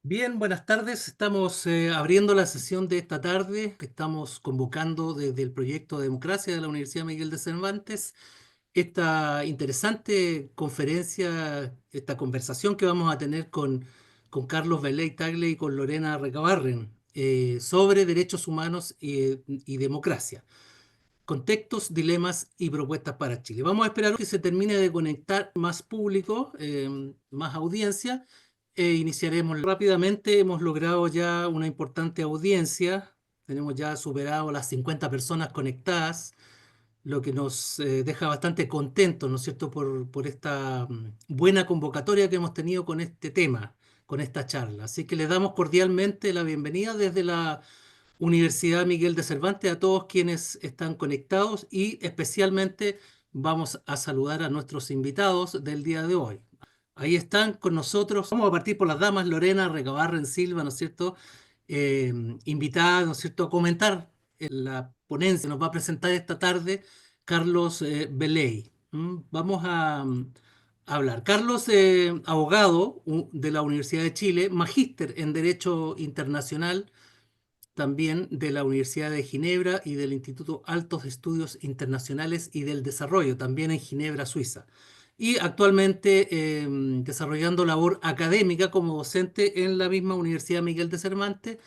Bien, buenas tardes. Estamos abriendo la sesión de esta tarde que estamos convocando desde el proyecto de democracia de la Universidad Miguel de Cervantes. Esta interesante conferencia, esta conversación que vamos a tener con Carlos Beley Tagle y con Lorena Recabarren sobre derechos humanos y democracia. Contextos, dilemas y propuestas para Chile. Vamos a esperar que se termine de conectar más público, más audiencia, e iniciaremos rápidamente. Hemos logrado ya una importante audiencia. Tenemos ya superado las 50 personas conectadas, lo que nos deja bastante contentos, ¿no es cierto?, por esta buena convocatoria que hemos tenido con este tema, con esta charla. Así que les damos cordialmente la bienvenida desde la Universidad Miguel de Cervantes a todos quienes están conectados y especialmente vamos a saludar a nuestros invitados del día de hoy. Ahí están con nosotros. Vamos a partir por las damas, Lorena Recabarren Silva, ¿no es cierto? Eh, Invitada, ¿no es cierto?, a comentar en la ponencia. Nos va a presentar esta tarde Carlos Beley. Vamos a hablar. Carlos, abogado de la Universidad de Chile, magíster en Derecho Internacional también de la Universidad de Ginebra y del Instituto Altos de Estudios Internacionales y del Desarrollo, también en Ginebra, Suiza. Y actualmente desarrollando labor académica como docente en la misma Universidad Miguel de Cervantes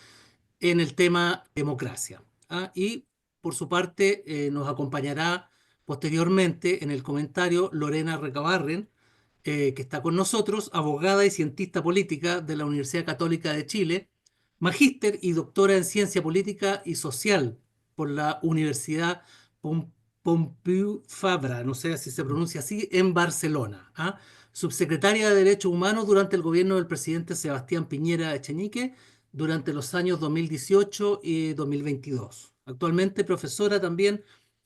en el tema democracia. ¿Ah? Y por su parte nos acompañará posteriormente en el comentario Lorena Recabarren, que está con nosotros, abogada y cientista política de la Universidad Católica de Chile, magíster y doctora en ciencia política y social por la Universidad Pompeu Fabra, no sé si se pronuncia así, en Barcelona. ¿Ah? Subsecretaria de Derechos Humanos durante el gobierno del presidente Sebastián Piñera Echenique durante los años 2018 y 2022. Actualmente profesora también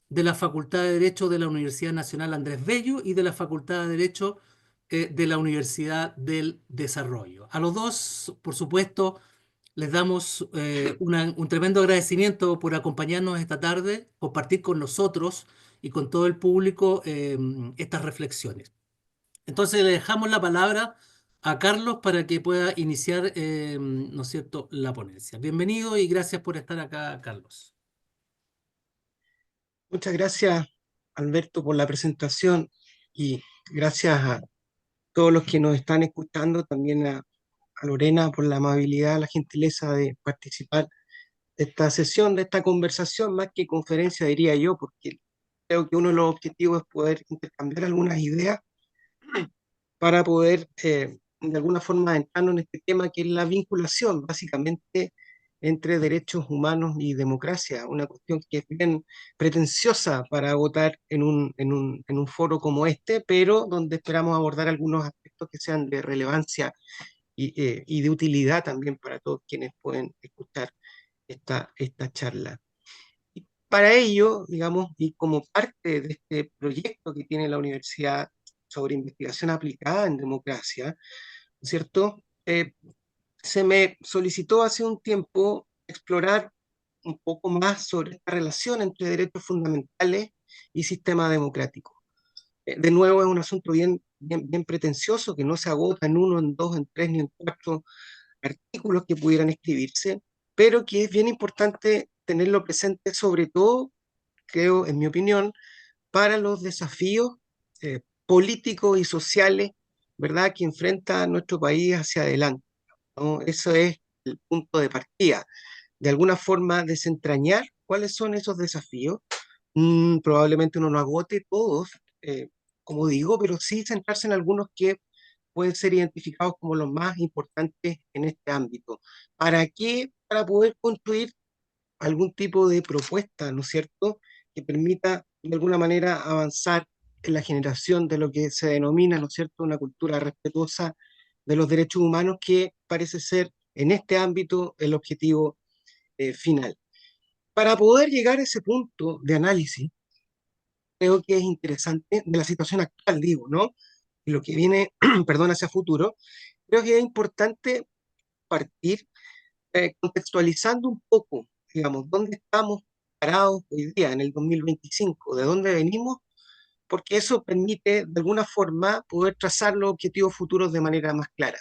de la Facultad de Derecho de la Universidad Nacional Andrés Bello y de la Facultad de Derecho de la Universidad del Desarrollo. A los dos, por supuesto, les damos un tremendo agradecimiento por acompañarnos esta tarde, compartir con nosotros y con todo el público estas reflexiones. Entonces le dejamos la palabra a Carlos para que pueda iniciar, ¿no es cierto?, la ponencia. Bienvenido y gracias por estar acá, Carlos. Muchas gracias, Alberto, por la presentación y gracias a todos los que nos están escuchando, también a Lorena por la amabilidad, la gentileza de participar de esta sesión, de esta conversación, más que conferencia, diría yo, porque creo que uno de los objetivos es poder intercambiar algunas ideas para poder, de alguna forma, adentrarnos en este tema que es la vinculación, básicamente, entre derechos humanos y democracia, una cuestión que es bien pretenciosa para agotar en un foro como este, pero donde esperamos abordar algunos aspectos que sean de relevancia y de utilidad también para todos quienes pueden escuchar esta charla. Y para ello, digamos, y como parte de este proyecto que tiene la universidad sobre investigación aplicada en democracia, ¿cierto? Se me solicitó hace un tiempo explorar un poco más sobre esta relación entre derechos fundamentales y sistema democrático. De nuevo, es un asunto bien pretencioso que no se agota en uno, en dos, en tres, ni en cuatro artículos que pudieran escribirse, pero que es bien importante tenerlo presente, sobre todo, creo, en mi opinión, para los desafíos políticos y sociales, ¿verdad?, que enfrenta nuestro país hacia adelante, ¿no? Eso es el punto de partida. De alguna forma, desentrañar cuáles son esos desafíos. Probablemente uno no agote todos, eh, como digo, pero sí centrarse en algunos que pueden ser identificados como los más importantes en este ámbito. ¿Para qué? Para poder construir algún tipo de propuesta, ¿no es cierto?, que permita de alguna manera avanzar en la generación de lo que se denomina, ¿no es cierto?, una cultura respetuosa de los derechos humanos, que parece ser en este ámbito el objetivo final. Para poder llegar a ese punto de análisis, creo que es interesante de la situación actual, digo, ¿no? Y lo que viene, perdón, hacia futuro, creo que es importante partir contextualizando un poco, digamos, dónde estamos parados hoy día, en el 2025, de dónde venimos, porque eso permite, de alguna forma, poder trazar los objetivos futuros de manera más clara.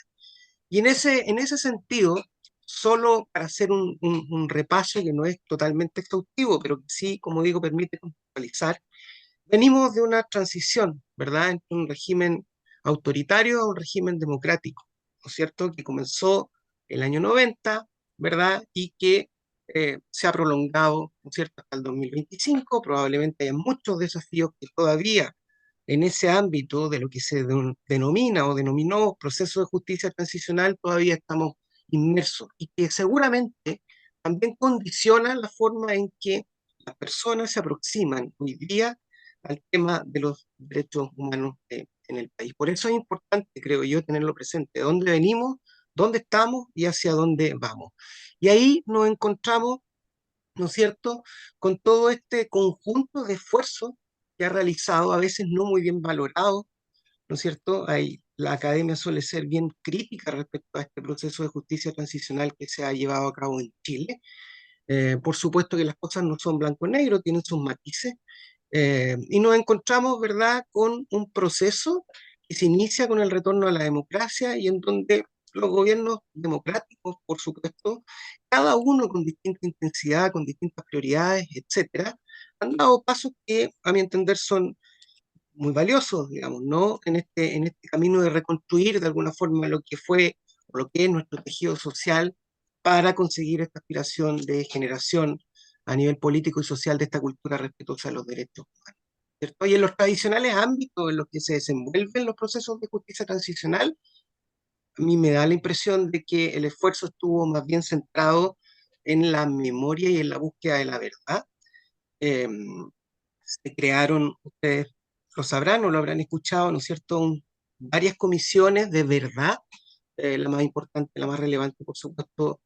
Y en ese sentido, solo para hacer un repaso que no es totalmente exhaustivo, pero que sí, como digo, permite contextualizar, venimos de una transición, ¿verdad?, entre un régimen autoritario a un régimen democrático, ¿no es cierto?, que comenzó el año 90, ¿verdad?, y que se ha prolongado, ¿no es cierto?, hasta el 2025. Probablemente hay muchos desafíos que todavía en ese ámbito de lo que se denomina o denominó proceso de justicia transicional todavía estamos inmersos y que seguramente también condicionan la forma en que las personas se aproximan hoy día al tema de los derechos humanos en el país. Por eso es importante, creo yo, tenerlo presente, de dónde venimos, dónde estamos y hacia dónde vamos. Y ahí nos encontramos, ¿no es cierto?, con todo este conjunto de esfuerzos que ha realizado, a veces no muy bien valorado, ¿no es cierto? La academia suele ser bien crítica respecto a este proceso de justicia transicional que se ha llevado a cabo en Chile. Por supuesto que las cosas no son blanco-negro, tienen sus matices, y nos encontramos, ¿verdad?, con un proceso que se inicia con el retorno a la democracia y en donde los gobiernos democráticos, por supuesto, cada uno con distinta intensidad, con distintas prioridades, etcétera, han dado pasos que, a mi entender, son muy valiosos, digamos, ¿no? En este camino de reconstruir de alguna forma lo que fue o lo que es nuestro tejido social para conseguir esta aspiración de generación a nivel político y social de esta cultura respetuosa de los derechos humanos, ¿cierto? Y en los tradicionales ámbitos en los que se desenvuelven los procesos de justicia transicional, a mí me da la impresión de que el esfuerzo estuvo más bien centrado en la memoria y en la búsqueda de la verdad. Eh, Se crearon, ustedes lo sabrán o lo habrán escuchado, ¿no es cierto?, varias comisiones de verdad, la más importante, la más relevante, por supuesto,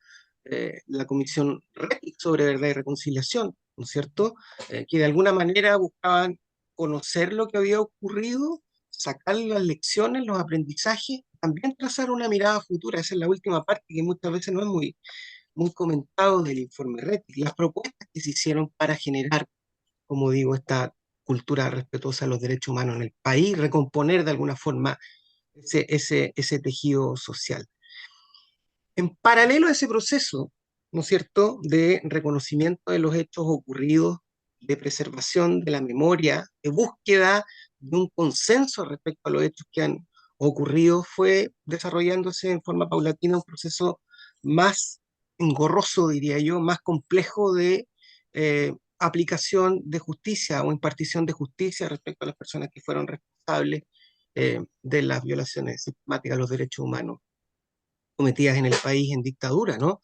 la Comisión RETIC sobre Verdad y Reconciliación, ¿no es cierto?, que de alguna manera buscaban conocer lo que había ocurrido, sacar las lecciones, los aprendizajes, también trazar una mirada futura. Esa es la última parte que muchas veces no es muy comentado del informe RETIC, las propuestas que se hicieron para generar, como digo, esta cultura respetuosa de los derechos humanos en el país, recomponer de alguna forma ese tejido social. En paralelo a ese proceso, ¿no es cierto?, de reconocimiento de los hechos ocurridos, de preservación de la memoria, de búsqueda de un consenso respecto a los hechos que han ocurrido, fue desarrollándose en forma paulatina un proceso más engorroso, diría yo, más complejo de aplicación de justicia o impartición de justicia respecto a las personas que fueron responsables de las violaciones sistemáticas a los derechos humanos cometidas en el país en dictadura, ¿no?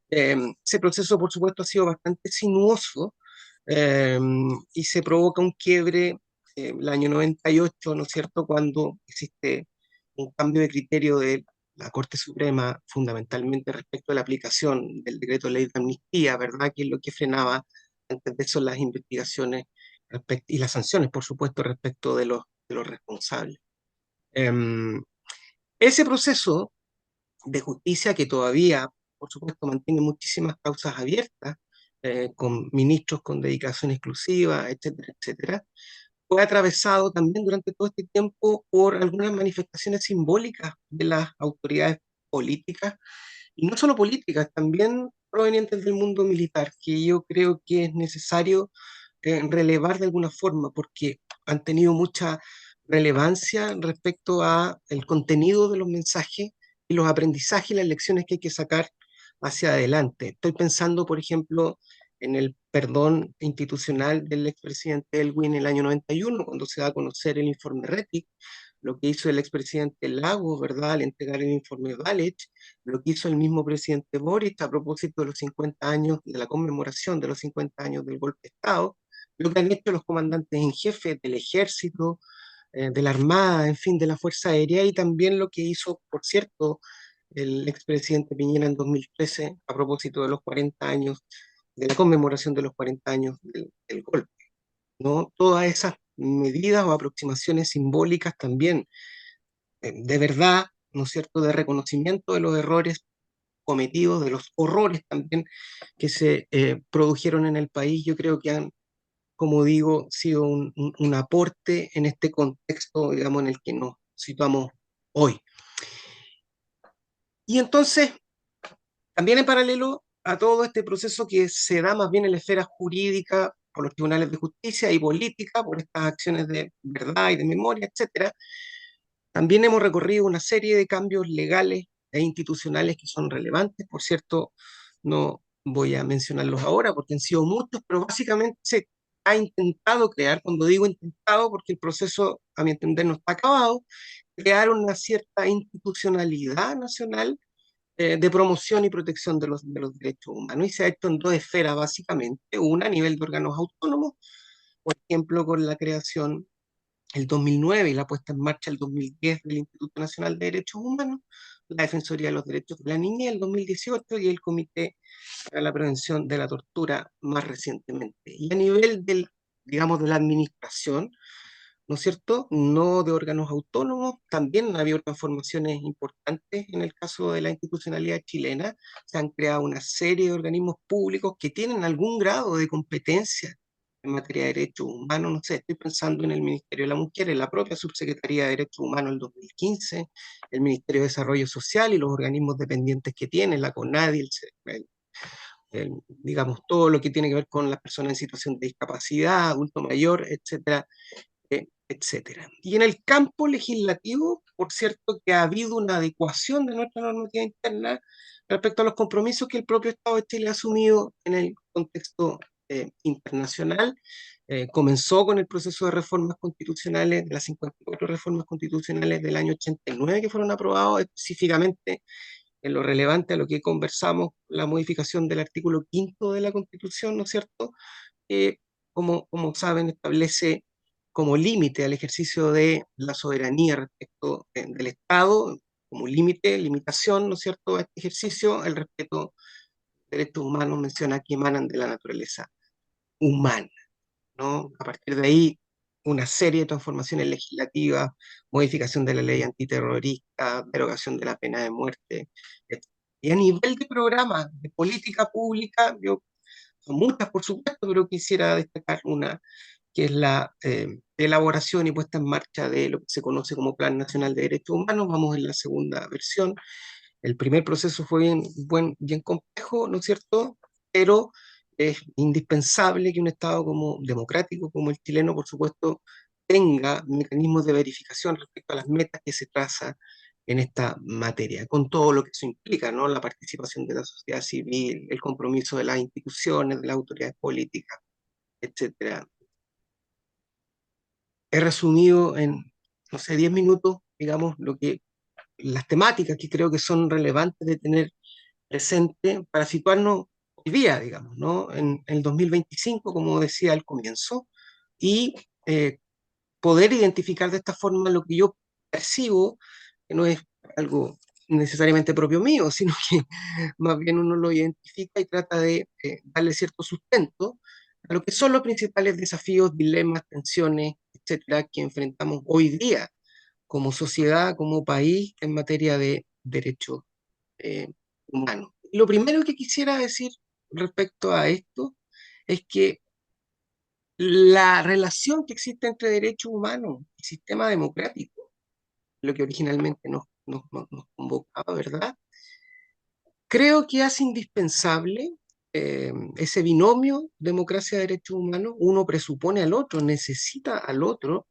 Ese proceso, por supuesto, ha sido bastante sinuoso, eh, y se provoca un quiebre el año 98, ¿no es cierto?, cuando existe un cambio de criterio de la Corte Suprema, fundamentalmente respecto a la aplicación del decreto de ley de amnistía, ¿verdad?, que es lo que frenaba antes de eso las investigaciones y las sanciones, por supuesto, respecto de los responsables. Em, Ese proceso de justicia que todavía, por supuesto, mantiene muchísimas causas abiertas, con ministros con dedicación exclusiva, etcétera, etcétera, fue atravesado también durante todo este tiempo por algunas manifestaciones simbólicas de las autoridades políticas, y no solo políticas, también provenientes del mundo militar, que yo creo que es necesario relevar de alguna forma, porque han tenido mucha relevancia respecto a el contenido de los mensajes y los aprendizajes y las lecciones que hay que sacar hacia adelante. Estoy pensando, por ejemplo, en el perdón institucional del expresidente Elwin en el año 91, cuando se da a conocer el informe RETIC, lo que hizo el expresidente Lagos, ¿verdad?, al entregar el informe Valech, lo que hizo el mismo presidente Boric a propósito de los 50 años, de la conmemoración de los 50 años del golpe de Estado, lo que han hecho los comandantes en jefe del ejército, de la Armada, en fin, de la Fuerza Aérea, y también lo que hizo, por cierto, el expresidente Piñera en 2013 a propósito de los 40 años, de la conmemoración de los 40 años del golpe, ¿no? Todas esas medidas o aproximaciones simbólicas también, de verdad, ¿no es cierto?, de reconocimiento de los errores cometidos, de los horrores también que se produjeron en el país, yo creo que han, como digo, sido un aporte en este contexto, digamos, en el que nos situamos hoy. Y entonces, también en paralelo a todo este proceso que se da más bien en la esfera jurídica, por los tribunales de justicia y política, por estas acciones de verdad y de memoria, etcétera, también hemos recorrido una serie de cambios legales e institucionales que son relevantes. Por cierto, no voy a mencionarlos ahora porque han sido muchos, pero básicamente se ha intentado crear, cuando digo intentado, porque el proceso, a mi entender, no está acabado, crear una cierta institucionalidad nacional de promoción y protección de los derechos humanos. Y se ha hecho en dos esferas, básicamente. Una a nivel de órganos autónomos, por ejemplo, con la creación el 2009 y la puesta en marcha el 2010 del Instituto Nacional de Derechos Humanos, la Defensoría de los Derechos de la Niñez el 2018 y el Comité para la Prevención de la Tortura más recientemente. Y a nivel del, digamos, de la administración, ¿no es cierto? No de órganos autónomos, también ha habido transformaciones importantes en el caso de la institucionalidad chilena. Se han creado una serie de organismos públicos que tienen algún grado de competencia en materia de derechos humanos. No sé, estoy pensando en el Ministerio de la Mujer, en la propia Subsecretaría de Derechos Humanos en 2015, el Ministerio de Desarrollo Social y los organismos dependientes que tiene, la CONADI, digamos, todo lo que tiene que ver con las personas en situación de discapacidad, adulto mayor, etcétera, etcétera. Y en el campo legislativo, por cierto, que ha habido una adecuación de nuestra normativa interna respecto a los compromisos que el propio Estado de Chile ha asumido en el contexto internacional. Comenzó con el proceso de reformas constitucionales, de las 54 reformas constitucionales del año 89 que fueron aprobadas, específicamente en lo relevante a lo que conversamos, la modificación del artículo quinto de la Constitución, ¿no es cierto? Que, como saben, establece como límite al ejercicio de la soberanía respecto del Estado, como límite, limitación, ¿no es cierto?, a este ejercicio, el respeto de derechos humanos menciona que emanan de la naturaleza humana, ¿no? A partir de ahí, una serie de transformaciones legislativas, modificación de la ley antiterrorista, derogación de la pena de muerte, etc. Y a nivel de programa, de política pública, yo son muchas, por supuesto, pero quisiera destacar una, que es la elaboración y puesta en marcha de lo que se conoce como Plan Nacional de Derechos Humanos. Vamos en la segunda versión. El primer proceso fue bien complejo, ¿no es cierto? Pero es indispensable que un Estado como democrático como el chileno, por supuesto, tenga mecanismos de verificación respecto a las metas que se trazan en esta materia, con todo lo que eso implica, ¿no? La participación de la sociedad civil, el compromiso de las instituciones, de las autoridades políticas, etcétera. He resumido en, no sé, 10 minutos, digamos, las temáticas que creo que son relevantes de tener presente para situarnos hoy día, digamos, ¿no? En el 2025, como decía al comienzo, y eh, poder identificar de esta forma lo que yo percibo, que no es algo necesariamente propio mío, sino que más bien uno lo identifica y trata de darle cierto sustento a lo que son los principales desafíos, dilemas, tensiones, etcétera, que enfrentamos hoy día como sociedad, como país en materia de derechos eh, humanos. Lo primero que quisiera decir respecto a esto es que la relación que existe entre derechos humanos y sistema democrático, lo que originalmente nos convocaba, ¿verdad? Creo que hace indispensable ese binomio democracia-derechos humanos. Uno presupone al otro, necesita al otro.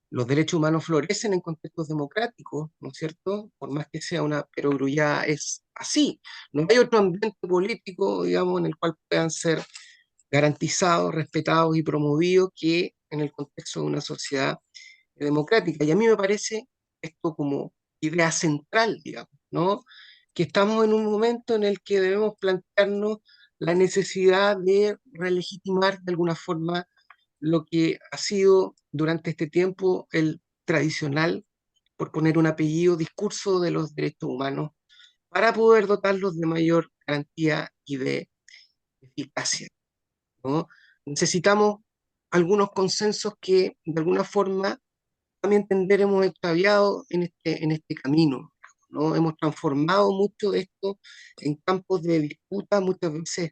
Los derechos humanos florecen en contextos democráticos, ¿no es cierto? Por más que sea una perogrullada, es así. No hay otro ambiente político, digamos, en el cual puedan ser garantizados, respetados y promovidos que en el contexto de una sociedad democrática. Y a mí me parece esto como idea central, digamos, ¿no? Que estamos en un momento en el que debemos plantearnos la necesidad de relegitimar de alguna forma lo que ha sido durante este tiempo el tradicional, por poner un apellido, discurso de los derechos humanos, para poder dotarlos de mayor garantía y de eficacia, ¿no? Necesitamos algunos consensos que de alguna forma, a mi entender, hemos extraviado en este camino, ¿no? Hemos transformado mucho de esto en campos de disputa, muchas veces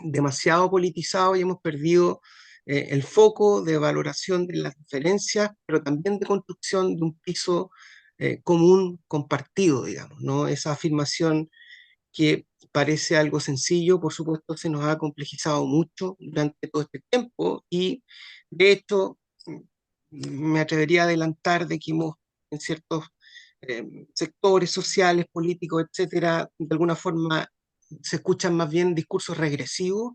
demasiado politizado y hemos perdido el foco de valoración de las diferencias, pero también de construcción de un piso común compartido, digamos, ¿no? Esa afirmación que parece algo sencillo, por supuesto, se nos ha complejizado mucho durante todo este tiempo y, de hecho, me atrevería a adelantar de que hemos, en ciertos eh, sectores sociales, políticos, etcétera, de alguna forma se escuchan más bien discursos regresivos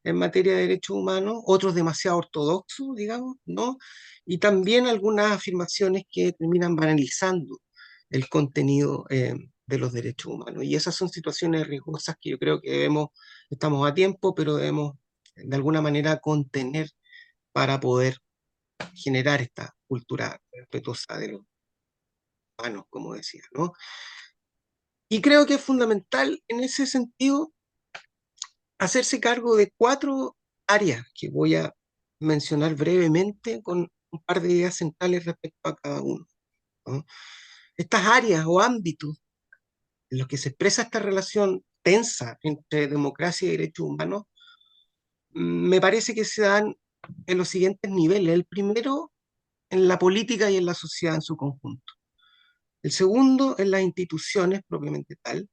en materia de derechos humanos, otros demasiado ortodoxos, digamos, ¿no? Y también algunas afirmaciones que terminan banalizando el contenido de los derechos humanos. Y esas son situaciones riesgosas que yo creo que estamos a tiempo, pero debemos de alguna manera contener para poder generar esta cultura respetuosa de los humanos, como decía, ¿no? Y creo que es fundamental en ese sentido hacerse cargo de cuatro áreas que voy a mencionar brevemente con un par de ideas centrales respecto a cada uno, ¿no? Estas áreas o ámbitos en los que se expresa esta relación tensa entre democracia y derechos humanos, me parece que se dan en los siguientes niveles. El primero, en la política y en la sociedad en su conjunto. El segundo, en las instituciones propiamente tal.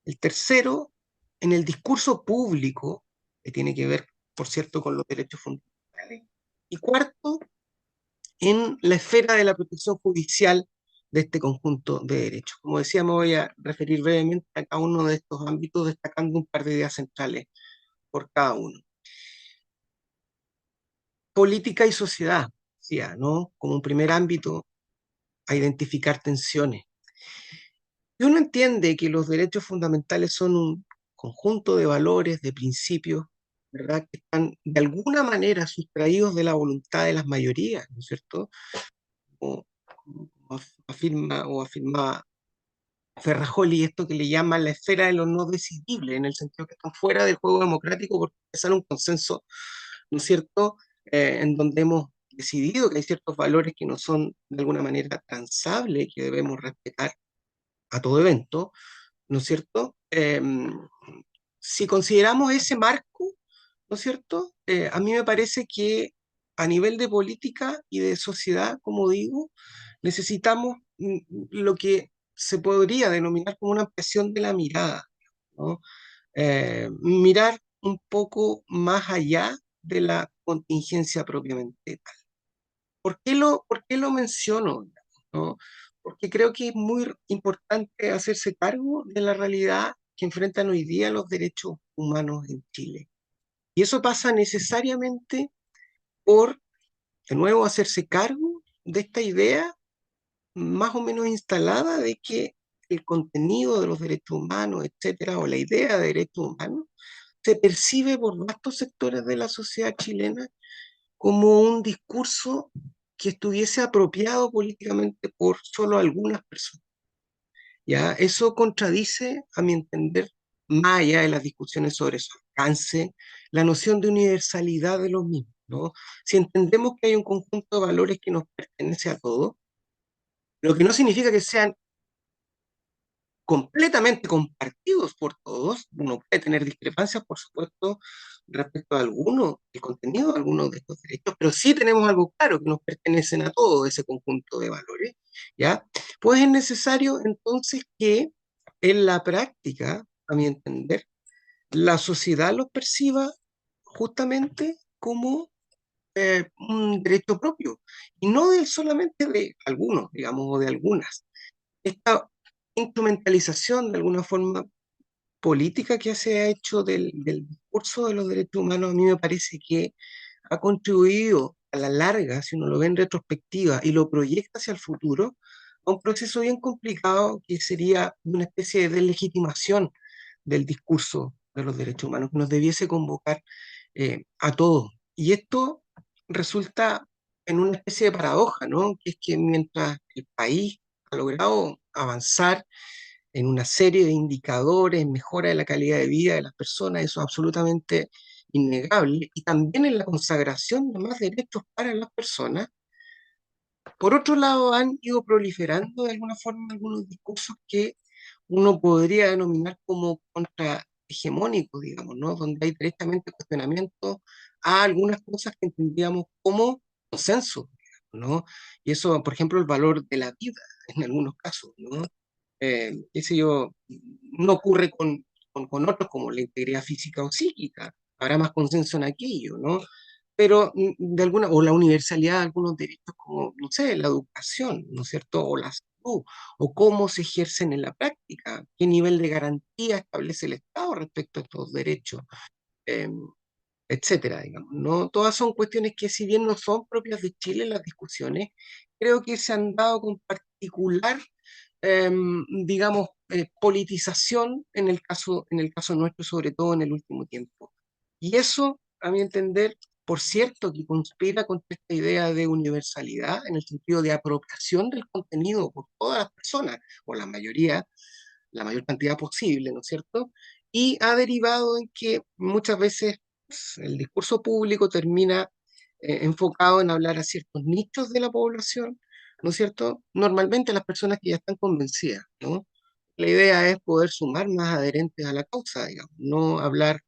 El tercero, en el discurso público, que tiene que ver, por cierto, con los derechos fundamentales. Y cuarto, en la esfera de la protección judicial de este conjunto de derechos. Como decía, me voy a referir brevemente a cada uno de estos ámbitos, destacando un par de ideas centrales por cada uno. Política y sociedad, decía, ¿no? Como un primer ámbito a identificar tensiones. Y uno entiende que los derechos fundamentales son un conjunto de valores, de principios, ¿verdad? Que están de alguna manera sustraídos de la voluntad de las mayorías, ¿no es cierto? Como, como afirma o afirmaba Ferrajoli, esto que le llama la esfera de lo no decidible, en el sentido que están fuera del juego democrático porque sale un consenso, ¿no es cierto?, en donde hemos decidido que hay ciertos valores que no son de alguna manera transables, que debemos respetar a todo evento, ¿no es cierto? Si consideramos ese marco, ¿no es cierto? A mí me parece que a nivel de política y de sociedad, como digo, necesitamos lo que se podría denominar como una ampliación de la mirada, ¿no? Mirar un poco más allá de la contingencia propiamente tal. Por qué lo menciono? ¿No? Porque creo que es muy importante hacerse cargo de la realidad que enfrentan hoy día los derechos humanos en Chile. Y eso pasa necesariamente por, de nuevo, hacerse cargo de esta idea más o menos instalada de que el contenido de los derechos humanos, etcétera, o la idea de derechos humanos, se percibe por vastos sectores de la sociedad chilena como un discurso que estuviese apropiado políticamente por solo algunas personas. ¿Ya? Eso contradice, a mi entender, más allá de las discusiones sobre su alcance, la noción de universalidad de los mismos, ¿no? Si entendemos que hay un conjunto de valores que nos pertenece a todos, lo que no significa que sean completamente compartidos por todos. Uno puede tener discrepancias, por supuesto, respecto a algunos, el contenido de algunos de estos derechos, pero sí tenemos algo claro, que nos pertenecen a todos ese conjunto de valores, ¿ya? Pues es necesario entonces que en la práctica, a mi entender, la sociedad los perciba justamente como un derecho propio, y no solamente de algunos, digamos, o de algunas. Esta instrumentalización de alguna forma política que se ha hecho del discurso de los derechos humanos, a mí me parece que ha contribuido a la larga, si uno lo ve en retrospectiva y lo proyecta hacia el futuro, a un proceso bien complicado que sería una especie de deslegitimación del discurso de los derechos humanos, que nos debiese convocar a todos. Y esto resulta en una especie de paradoja, ¿no? Que es que mientras el país ha logrado avanzar en una serie de indicadores, mejora de la calidad de vida de las personas, eso es absolutamente innegable, y también en la consagración de más derechos para las personas. Por otro lado, han ido proliferando de alguna forma algunos discursos que uno podría denominar como contrahegemónicos, digamos, ¿no? Donde hay directamente cuestionamientos a algunas cosas que entendíamos como consenso. ¿no? Y eso, por ejemplo, el valor de la vida, en algunos casos, ¿no? Qué sé yo, no ocurre con otros como la integridad física o psíquica, habrá más consenso en aquello, ¿no? Pero de alguna, o la universalidad de algunos derechos como, no sé, la educación, ¿no es cierto? O la salud, o cómo se ejercen en la práctica, qué nivel de garantía establece el Estado respecto a estos derechos, eh, etcétera, digamos, ¿no? Todas son cuestiones que, si bien no son propias de Chile, las discusiones, creo que se han dado con particular, digamos, politización en el caso nuestro, sobre todo en el último tiempo. Y eso, a mi entender, por cierto, que conspira contra esta idea de universalidad, en el sentido de apropiación del contenido por todas las personas, o la mayoría, la mayor cantidad posible, ¿no es cierto? Y ha derivado en que muchas veces el discurso público termina enfocado en hablar a ciertos nichos de la población, ¿no es cierto? Normalmente las personas que ya están convencidas, ¿no? La idea es poder sumar más adherentes a la causa, digamos, no hablar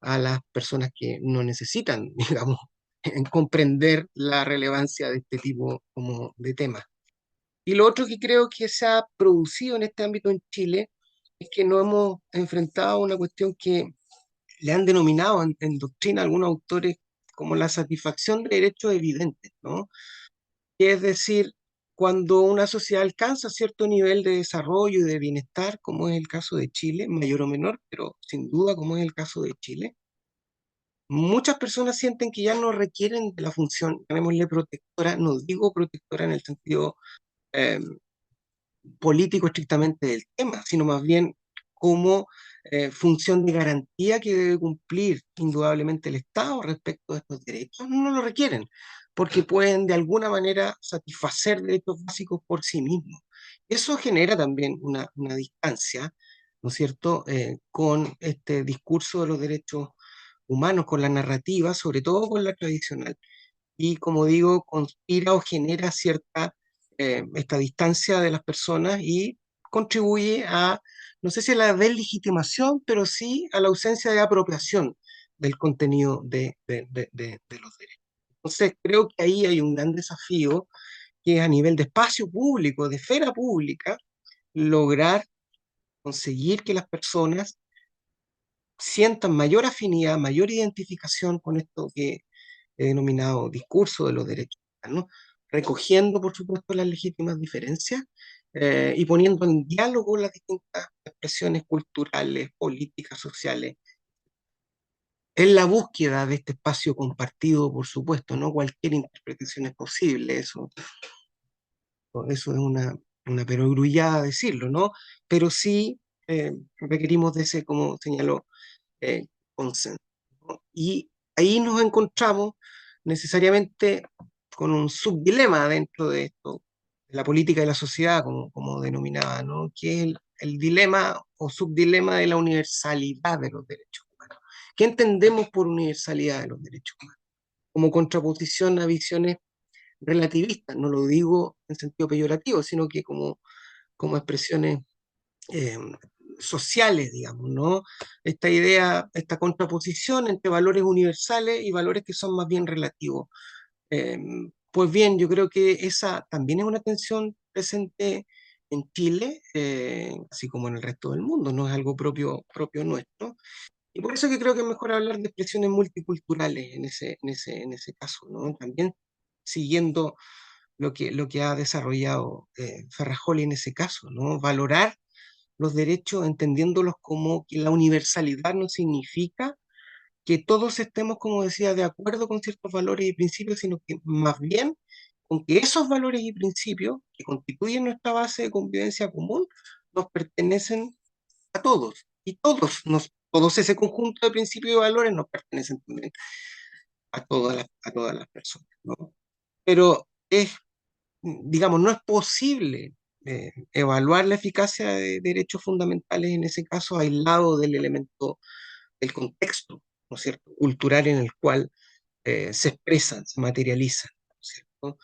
a las personas que no necesitan, digamos, en comprender la relevancia de este tipo como de temas. Y lo otro que creo que se ha producido en este ámbito en Chile es que nos hemos enfrentado a una cuestión que le han denominado en doctrina algunos autores como la satisfacción de derechos evidentes, ¿no? Que es decir, cuando una sociedad alcanza cierto nivel de desarrollo y de bienestar, como es el caso de Chile, mayor o menor, pero sin duda como es el caso de Chile, muchas personas sienten que ya no requieren de la función, llamémosle protectora, no digo protectora en el sentido eh, político estrictamente del tema, sino más bien como función de garantía que debe cumplir indudablemente el Estado respecto de estos derechos, no lo requieren, porque pueden de alguna manera satisfacer derechos básicos por sí mismos. Eso genera también una distancia, ¿no es cierto?, con este discurso de los derechos humanos, con la narrativa, sobre todo con la tradicional y, como digo, conspira o genera cierta, esta distancia de las personas y contribuye a, no sé si a la deslegitimación, pero sí a la ausencia de apropiación del contenido de los derechos. Entonces, creo que ahí hay un gran desafío que es a nivel de espacio público, de esfera pública, lograr conseguir que las personas sientan mayor afinidad, mayor identificación con esto que denominado discurso de los derechos humanos, recogiendo, por supuesto, las legítimas diferencias y poniendo en diálogo las distintas expresiones culturales, políticas, sociales, en la búsqueda de este espacio compartido, por supuesto, no cualquier interpretación es posible, eso es una perogrullada decirlo, ¿no? Pero sí requerimos de ese, como señaló, eh, consenso, ¿no? Y ahí nos encontramos necesariamente con un subdilema dentro de esto, de la política de la sociedad, como denominaba, ¿no? Que es el dilema o subdilema de la universalidad de los derechos humanos. ¿Qué entendemos por universalidad de los derechos humanos? Como contraposición a visiones relativistas, no lo digo en sentido peyorativo, sino que como expresiones eh, sociales, digamos, ¿no? Esta idea, esta contraposición entre valores universales y valores que son más bien relativos. Eh, pues bien, yo creo que esa también es una tensión presente en Chile, así como en el resto del mundo, no es algo propio nuestro. Y por eso que creo que es mejor hablar de expresiones multiculturales en ese caso, ¿no? También siguiendo lo que ha desarrollado Ferrajoli en ese caso, ¿no? Valorar los derechos entendiéndolos como que la universalidad no significa que todos estemos, como decía, de acuerdo con ciertos valores y principios, sino que más bien con que esos valores y principios que constituyen nuestra base de convivencia común nos pertenecen a todos. Y todos ese conjunto de principios y valores nos pertenecen también a todas las personas, ¿no? Pero digamos, no es posible evaluar la eficacia de derechos fundamentales en ese caso aislado del elemento del contexto, ¿no es cierto?, cultural en el cual se expresan, se materializan, ¿no es cierto?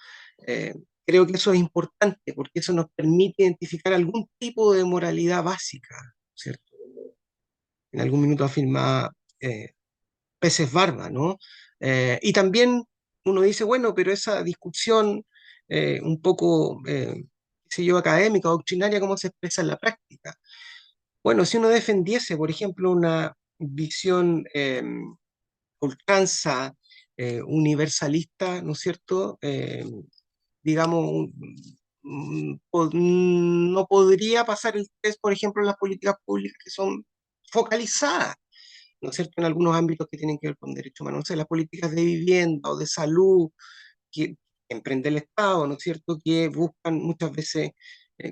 Eh, Creo que eso es importante porque eso nos permite identificar algún tipo de moralidad básica, ¿no es cierto? En algún minuto afirmaba Peces Barba, ¿no? Y también uno dice, bueno, pero esa discusión un poco, qué sé yo, académica, doctrinaria, cómo se expresa en la práctica. Bueno, si uno defendiese, por ejemplo, una visión ultranza, universalista, ¿no es cierto? Digamos, no podría pasar el test, por ejemplo, en las políticas públicas que son focalizadas, ¿no es cierto?, en algunos ámbitos que tienen que ver con derechos humanos. No sé, las políticas de vivienda o de salud que emprende el Estado, ¿no es cierto?, que buscan muchas veces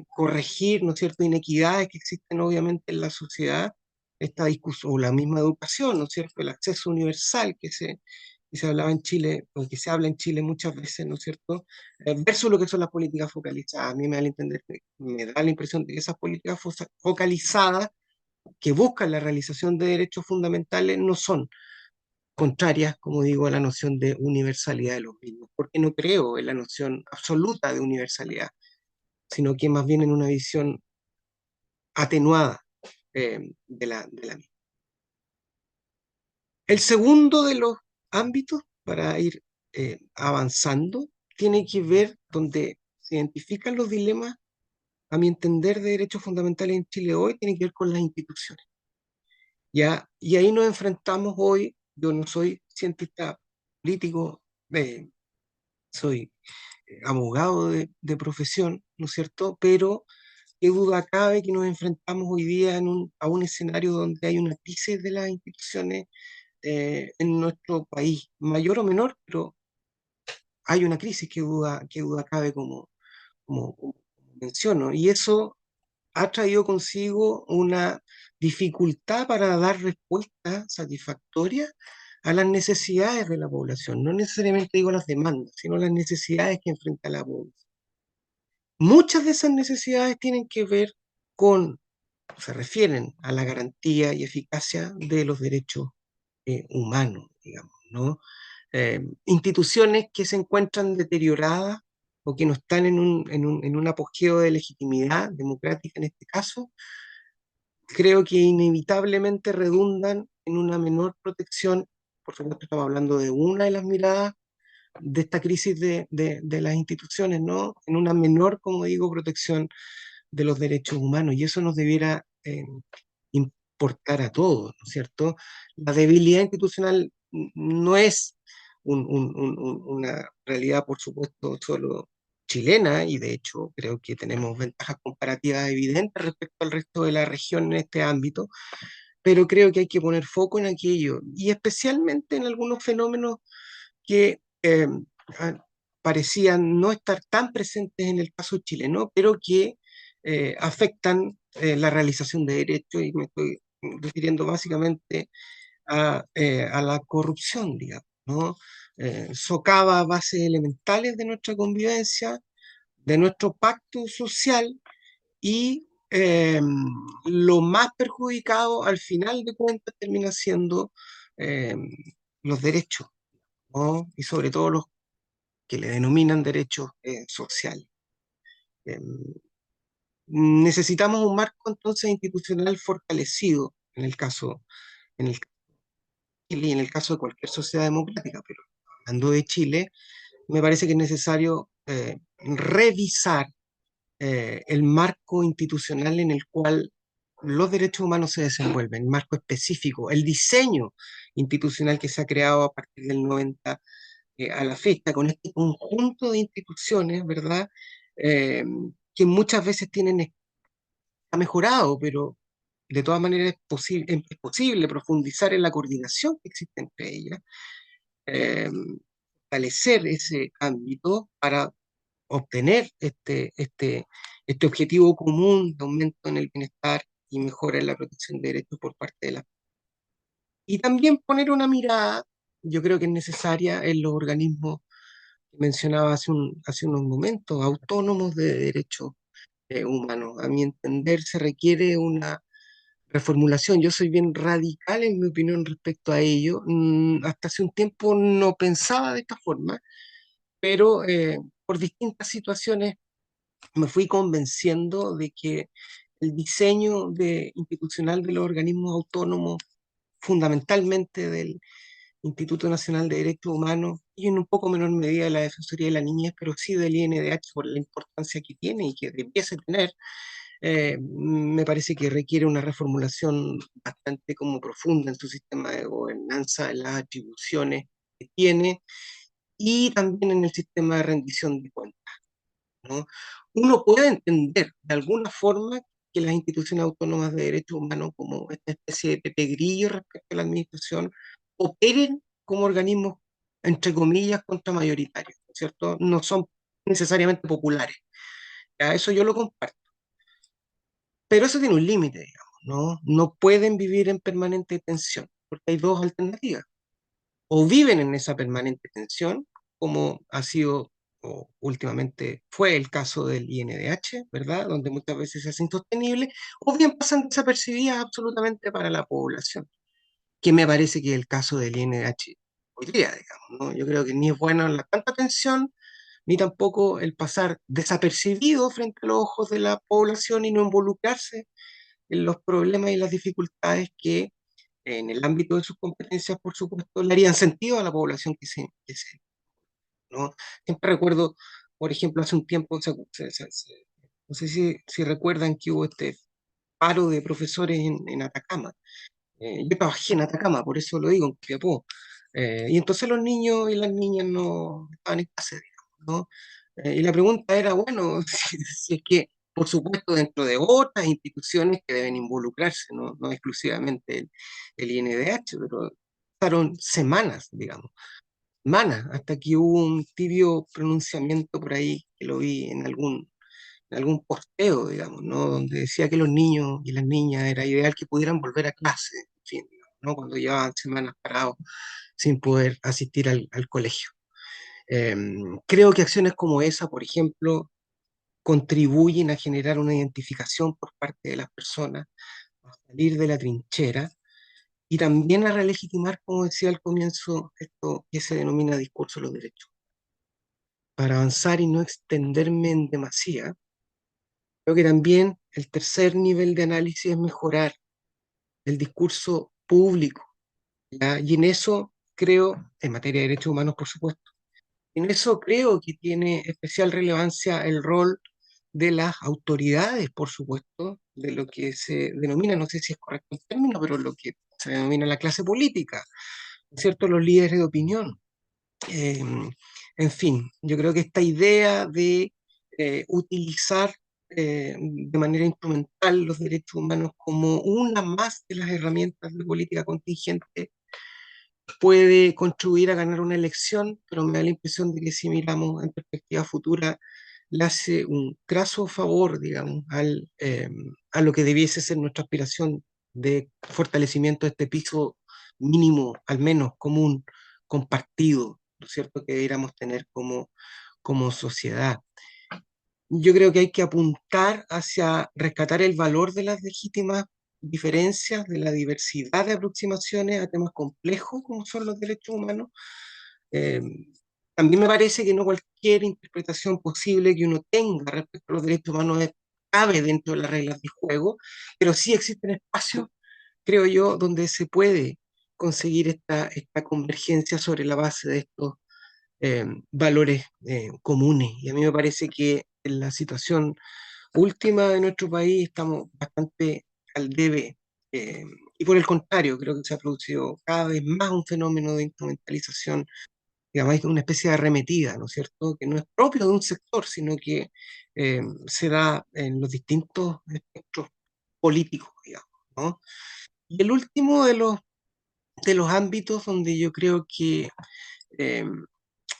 corregir, ¿no es cierto?, inequidades que existen obviamente en la sociedad, esta discusión, o la misma educación, ¿no es cierto?, el acceso universal que se hablaba en Chile, o que se habla en Chile muchas veces, ¿no es cierto?, versus lo que son las políticas focalizadas. A mí me da a entender, me da la impresión de que esas políticas focalizadas que buscan la realización de derechos fundamentales no son contrarias, como digo, a la noción de universalidad de los mismos, porque no creo en la noción absoluta de universalidad, sino que más bien en una visión atenuada de la misma. El segundo de los ámbitos, para ir avanzando, tiene que ver donde se identifican los dilemas, a mi entender, de derechos fundamentales en Chile hoy, tiene que ver con las instituciones. ¿Ya? Y ahí nos enfrentamos hoy, yo no soy cientista político, soy abogado de profesión, ¿no es cierto? Pero qué duda cabe que nos enfrentamos hoy día a un escenario donde hay una crisis de las instituciones en nuestro país, mayor o menor, pero hay una crisis, que duda cabe como menciono, y eso ha traído consigo una dificultad para dar respuesta satisfactoria a las necesidades de la población, no necesariamente digo las demandas, sino las necesidades que enfrenta la población. Muchas de esas necesidades tienen que ver con, se refieren a la garantía y eficacia de los derechos humanos, digamos, ¿no? Instituciones que se encuentran deterioradas o que no están en un apogeo de legitimidad democrática en este caso, creo que inevitablemente redundan en una menor protección. Por supuesto, estamos hablando de una de las miradas de esta crisis de las instituciones, ¿no? En una menor, como digo, protección de los derechos humanos, y eso nos debiera importar a todos, ¿no es cierto? La debilidad institucional no es una realidad, por supuesto, solo chilena, y de hecho creo que tenemos ventajas comparativas evidentes respecto al resto de la región en este ámbito, pero creo que hay que poner foco en aquello, y especialmente en algunos fenómenos que a- parecían no estar tan presentes en el caso chileno, pero que afectan la realización de derechos, y me estoy refiriendo básicamente a la corrupción, digamos, ¿no? Socava bases elementales de nuestra convivencia, de nuestro pacto social, y lo más perjudicado al final de cuentas termina siendo eh, los derechos, ¿no? Y sobre todo los que le denominan derechos sociales. Eh, Necesitamos un marco entonces institucional fortalecido en el Chile y en el caso de cualquier sociedad democrática, pero hablando de Chile, me parece que es necesario revisar el marco institucional en el cual los derechos humanos se desenvuelven, el marco específico, el diseño institucional que se ha creado a partir del 90 a la fecha, con este conjunto de instituciones, ¿verdad? Eh, que muchas veces ha mejorado, pero de todas maneras es posible profundizar en la coordinación que existe entre ellas, eh, fortalecer ese ámbito para obtener este objetivo común de aumento en el bienestar y mejora en la protección de derechos por parte de la... Y también poner una mirada, yo creo que es necesaria en los organismos que mencionaba hace unos momentos, autónomos de derechos humanos. A mi entender se requiere una reformulación. Yo soy bien radical en mi opinión respecto a ello. Hasta hace un tiempo no pensaba de esta forma, pero por distintas situaciones me fui convenciendo de que el diseño institucional de los organismos autónomos, fundamentalmente Instituto Nacional de Derechos Humanos y en un poco menor medida de la Defensoría de la Niñez, pero sí del INDH por la importancia que tiene y que debiese tener. Me parece que requiere una reformulación bastante como profunda en su sistema de gobernanza, en las atribuciones que tiene y también en el sistema de rendición de cuentas, ¿no? Uno puede entender de alguna forma que las instituciones autónomas de derechos humanos, como esta especie de Pepe Grillo respecto a la administración, operen como organismos, entre comillas, contramayoritarios, ¿no es cierto? No son necesariamente populares. ¿Ya? Eso yo lo comparto. Pero eso tiene un límite, digamos, ¿no? No pueden vivir en permanente tensión, porque hay dos alternativas. O viven en esa permanente tensión, como ha sido o últimamente fue el caso del INDH, ¿verdad? Donde muchas veces es insostenible, o bien pasan desapercibidas absolutamente para la población, que me parece que es el caso del INDH hoy día, digamos, ¿no? Yo creo que ni es bueno la tanta tensión, ni tampoco el pasar desapercibido frente a los ojos de la población y no involucrarse en los problemas y las dificultades que en el ámbito de sus competencias, por supuesto, le harían sentido a la población ¿no? Siempre recuerdo, por ejemplo, hace un tiempo, no sé si recuerdan que hubo este paro de profesores en Atacama. Yo trabajé en Atacama, por eso lo digo, en Copiapó. Y entonces los niños y las niñas no estaban en clase, digamos, ¿no? Y la pregunta era, bueno, si es que, por supuesto, dentro de otras instituciones que deben involucrarse, no exclusivamente el INDH, pero pasaron semanas, digamos, semanas, hasta que hubo un tibio pronunciamiento por ahí, que lo vi en algún posteo, digamos, ¿no? Donde decía que los niños y las niñas era ideal que pudieran volver a clase, en fin, digamos, ¿no? Cuando llevaban semanas parados sin poder asistir al colegio. Eh, Creo que acciones como esa, por ejemplo, contribuyen a generar una identificación por parte de las personas, a salir de la trinchera y también a relegitimar, como decía al comienzo, esto que se denomina discurso de los derechos. Para avanzar y no extenderme en demasía, creo que también el tercer nivel de análisis es mejorar el discurso público, ¿ya? Y en eso creo, en materia de derechos humanos, por supuesto, en eso creo que tiene especial relevancia el rol de las autoridades, por supuesto, de lo que se denomina, no sé si es correcto el término, pero lo que se denomina la clase política, ¿cierto? Los líderes de opinión. Eh, en fin, yo creo que esta idea de utilizar de manera instrumental los derechos humanos como una más de las herramientas de política contingente puede contribuir a ganar una elección, pero me da la impresión de que si miramos en perspectiva futura, le hace un graso favor, digamos, a lo que debiese ser nuestra aspiración de fortalecimiento de este piso mínimo, al menos común, compartido, ¿no es cierto?, que deberíamos tener como sociedad. Yo creo que hay que apuntar hacia rescatar el valor de las legítimas diferencias, de la diversidad de aproximaciones a temas complejos como son los derechos humanos. Eh, También me parece que no cualquier interpretación posible que uno tenga respecto a los derechos humanos cabe dentro de las reglas del juego, pero sí existen espacios, creo yo, donde se puede conseguir esta convergencia sobre la base de estos valores comunes. Y a mí me parece que en la situación última de nuestro país estamos bastante al debe. Y por el contrario, creo que se ha producido cada vez más un fenómeno de instrumentalización, digamos, hay una especie de arremetida, ¿no es cierto?, que no es propio de un sector, sino que se da en los distintos espectros políticos, digamos, ¿no? Y el último de los ámbitos donde yo creo que eh,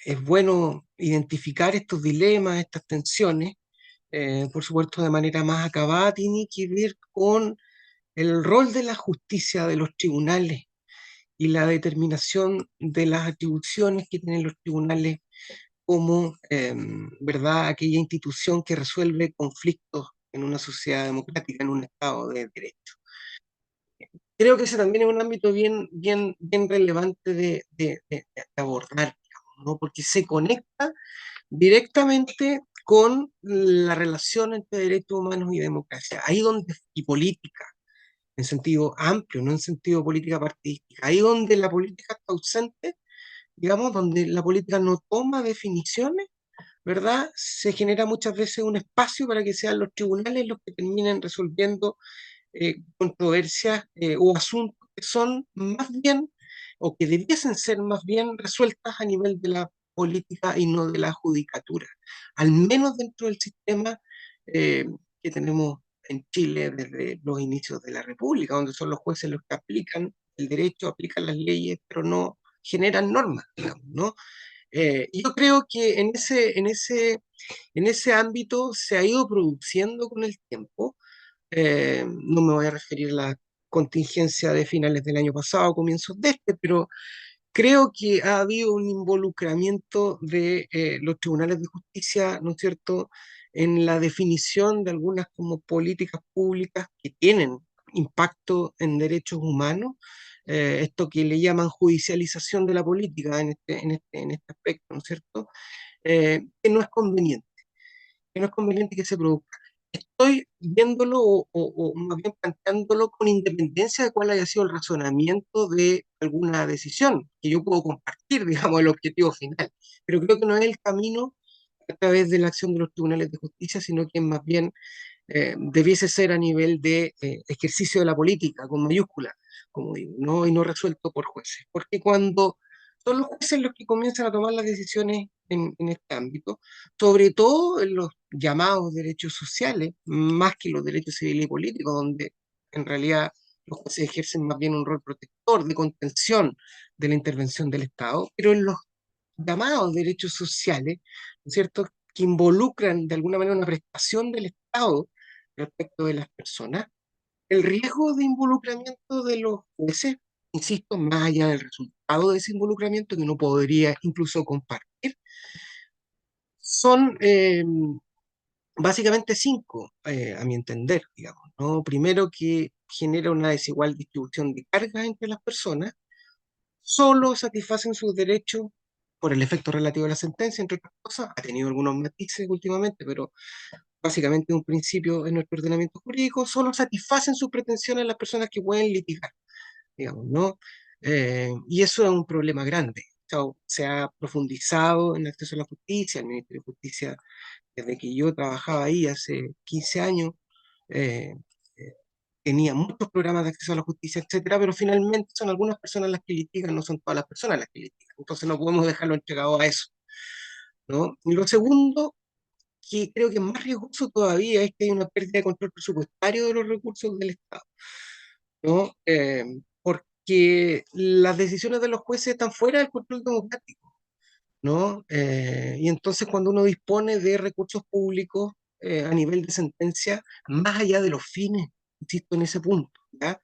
es bueno identificar estos dilemas, estas tensiones, por supuesto de manera más acabada, tiene que ver con el rol de la justicia, de los tribunales y la determinación de las atribuciones que tienen los tribunales como, ¿verdad?, aquella institución que resuelve conflictos en una sociedad democrática, en un Estado de derecho. Creo que ese también es un ámbito bien relevante de abordar, digamos, ¿no? Porque se conecta directamente con la relación entre derechos humanos y democracia, ahí donde, y política. en sentido amplio, no en sentido política partidística. Ahí donde la política está ausente, digamos, donde la política no toma definiciones, ¿verdad? Se genera muchas veces un espacio para que sean los tribunales los que terminen resolviendo controversias o asuntos que son más bien, o que debiesen ser más bien resueltas a nivel de la política y no de la judicatura, al menos dentro del sistema eh, que tenemos en Chile desde los inicios de la República, donde son los jueces los que aplican el derecho, aplican las leyes, pero no generan normas, digamos, ¿no? Yo creo que en ese ámbito se ha ido produciendo con el tiempo. No me voy a referir a la contingencia de finales del año pasado, comienzos de este, pero creo que ha habido un involucramiento de los tribunales de justicia, ¿no es cierto?, en la definición de algunas como políticas públicas que tienen impacto en derechos humanos, esto que le llaman judicialización de la política en este aspecto, ¿no es cierto?, que no es conveniente, que no es conveniente que se produzca. Estoy viéndolo o más bien planteándolo con independencia de cuál haya sido el razonamiento de alguna decisión, que yo puedo compartir, digamos, el objetivo final, pero creo que no es el camino a través de la acción de los tribunales de justicia, sino que más bien debiese ser a nivel de ejercicio de la política, con mayúscula, como digo, ¿no? Y no resuelto por jueces. Porque cuando son los jueces los que comienzan a tomar las decisiones en este ámbito, sobre todo en los llamados derechos sociales, más que los derechos civiles y políticos, donde en realidad los jueces ejercen más bien un rol protector, de contención de la intervención del Estado, pero en los llamados derechos sociales, ¿no es cierto?, que involucran de alguna manera una prestación del Estado respecto de las personas, el riesgo de involucramiento de los jueces, insisto, más allá del resultado de ese involucramiento, que uno podría incluso compartir, son básicamente cinco, a mi entender, digamos, ¿no? Primero, que genera una desigual distribución de cargas entre las personas, solo satisfacen sus derechos por el efecto relativo de la sentencia, entre otras cosas. Ha tenido algunos matices últimamente, pero básicamente un principio en nuestro ordenamiento jurídico, solo satisfacen sus pretensiones las personas que pueden litigar, digamos, ¿no? Y eso es un problema grande. O sea, se ha profundizado en el acceso a la justicia, el Ministerio de Justicia, desde que yo trabajaba ahí hace 15 años, eh, eh, tenía muchos programas de acceso a la justicia, etcétera, pero finalmente son algunas personas las que litigan, no son todas las personas las que litigan. Entonces no podemos dejarlo entregado a eso, ¿no? Y lo segundo, que creo que es más riesgoso todavía, es que hay una pérdida de control presupuestario de los recursos del Estado, ¿no? Porque las decisiones de los jueces están fuera del control democrático, ¿no? Y entonces cuando uno dispone de recursos públicos a nivel de sentencia, más allá de los fines, insisto en ese punto, ¿ya?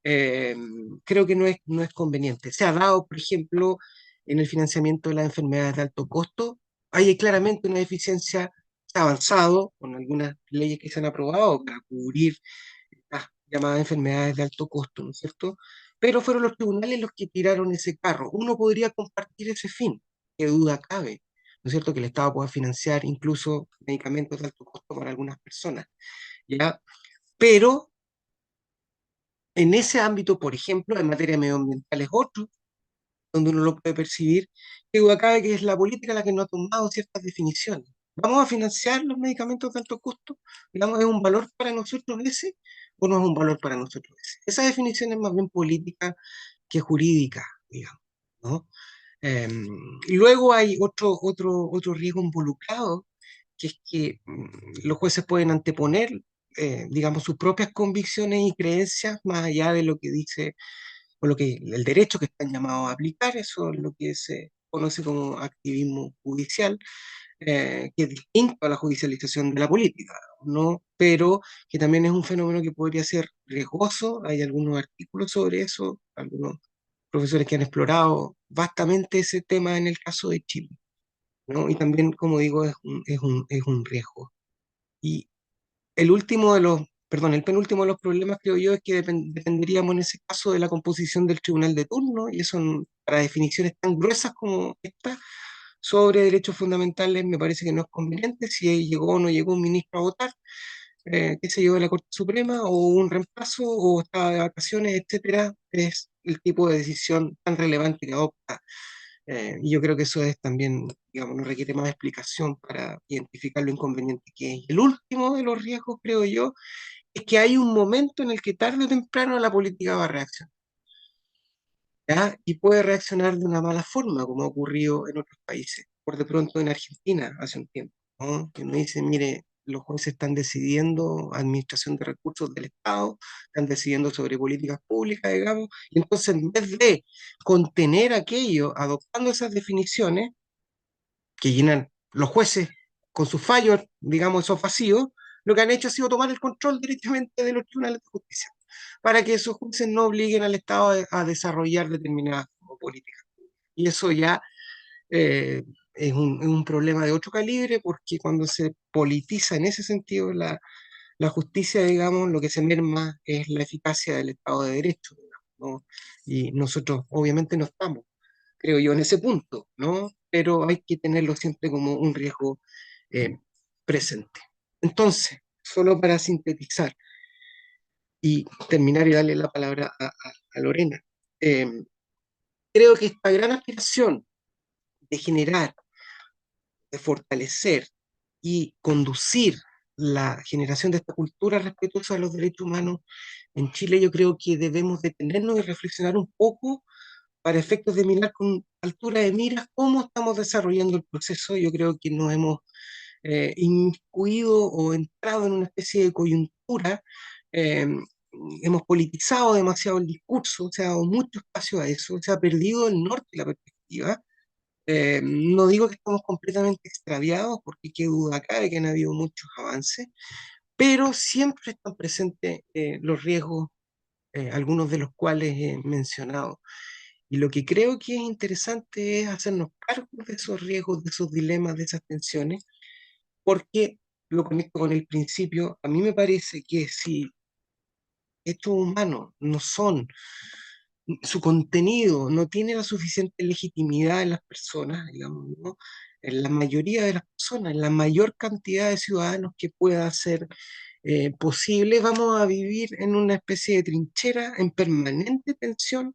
eh, Creo que no es conveniente. Se ha dado, por ejemplo, en el financiamiento de las enfermedades de alto costo, hay claramente una deficiencia, se ha avanzado con algunas leyes que se han aprobado para cubrir las llamadas enfermedades de alto costo, ¿no es cierto? Pero fueron los tribunales los que tiraron ese carro. Uno podría compartir ese fin, qué duda cabe, ¿no es cierto? Que el Estado pueda financiar incluso medicamentos de alto costo para algunas personas, ¿ya? Pero en ese ámbito, por ejemplo, en materia medioambiental es otro, donde uno lo puede percibir, que duda cabe que es la política la que no ha tomado ciertas definiciones. ¿Vamos a financiar los medicamentos de alto costo? Digamos, ¿es un valor para nosotros ese o no es un valor para nosotros ese? Esa definición es más bien política que jurídica, digamos, ¿no? Eh, y luego hay otro riesgo involucrado, que es que los jueces pueden anteponer, digamos, sus propias convicciones y creencias más allá de lo que dice o lo que el derecho que están llamados a aplicar. Eso es lo que se conoce como activismo judicial, que es distinto a la judicialización de la política, ¿no? Pero que también es un fenómeno que podría ser riesgoso. Hay algunos artículos sobre eso, algunos profesores que han explorado vastamente ese tema en el caso de Chile, ¿no? Y también, como digo, es un riesgo. Y el último de los, perdón, el penúltimo de los problemas, creo yo, es que dependeríamos en ese caso de la composición del tribunal de turno, y eso para definiciones tan gruesas como esta sobre derechos fundamentales me parece que no es conveniente. Si llegó o no llegó un ministro a votar, qué sé yo, de la Corte Suprema o un reemplazo o estaba de vacaciones, etcétera, es el tipo de decisión tan relevante que adopta. Y yo creo que eso es también, digamos, no requiere más explicación para identificar lo inconveniente que es. El último de los riesgos, creo yo, es que hay un momento en el que tarde o temprano la política va a reaccionar, ¿ya? Y puede reaccionar de una mala forma, como ha ocurrido en otros países. Por de pronto en Argentina hace un tiempo, ¿no? Que uno dice, mire, los jueces están decidiendo administración de recursos del Estado, están decidiendo sobre políticas públicas, digamos, y entonces en vez de contener aquello, adoptando esas definiciones que llenan los jueces con sus fallos, digamos, esos vacíos, lo que han hecho ha sido tomar el control directamente de los tribunales de justicia, para que esos jueces no obliguen al Estado a desarrollar determinadas políticas. Y eso ya eh, es un problema de otro calibre, porque cuando se politiza en ese sentido la justicia, digamos, lo que se merma es la eficacia del Estado de Derecho, digamos, ¿no? Y nosotros obviamente no estamos, creo yo, en ese punto, ¿no? Pero hay que tenerlo siempre como un riesgo eh, presente. Entonces, solo para sintetizar y terminar y darle la palabra a Lorena, eh, creo que esta gran aspiración de generar, de fortalecer y conducir la generación de esta cultura respetuosa de los derechos humanos en Chile, yo creo que debemos detenernos y reflexionar un poco para efectos de mirar con altura de miras cómo estamos desarrollando el proceso. Yo creo que nos hemos inmiscuido o entrado en una especie de coyuntura, eh, hemos politizado demasiado el discurso, se ha dado mucho espacio a eso, se ha perdido el norte y la perspectiva. No digo que estamos completamente extraviados, porque qué duda cabe que han habido muchos avances, pero siempre están presentes los riesgos, algunos de los cuales he mencionado. Y lo que creo que es interesante es hacernos cargo de esos riesgos, de esos dilemas, de esas tensiones, porque lo conecto con el principio. A mí me parece que si estos humanos no son, su contenido no tiene la suficiente legitimidad en las personas, digamos, ¿no? En la mayoría de las personas, en la mayor cantidad de ciudadanos que pueda ser posible, vamos a vivir en una especie de trinchera en permanente tensión,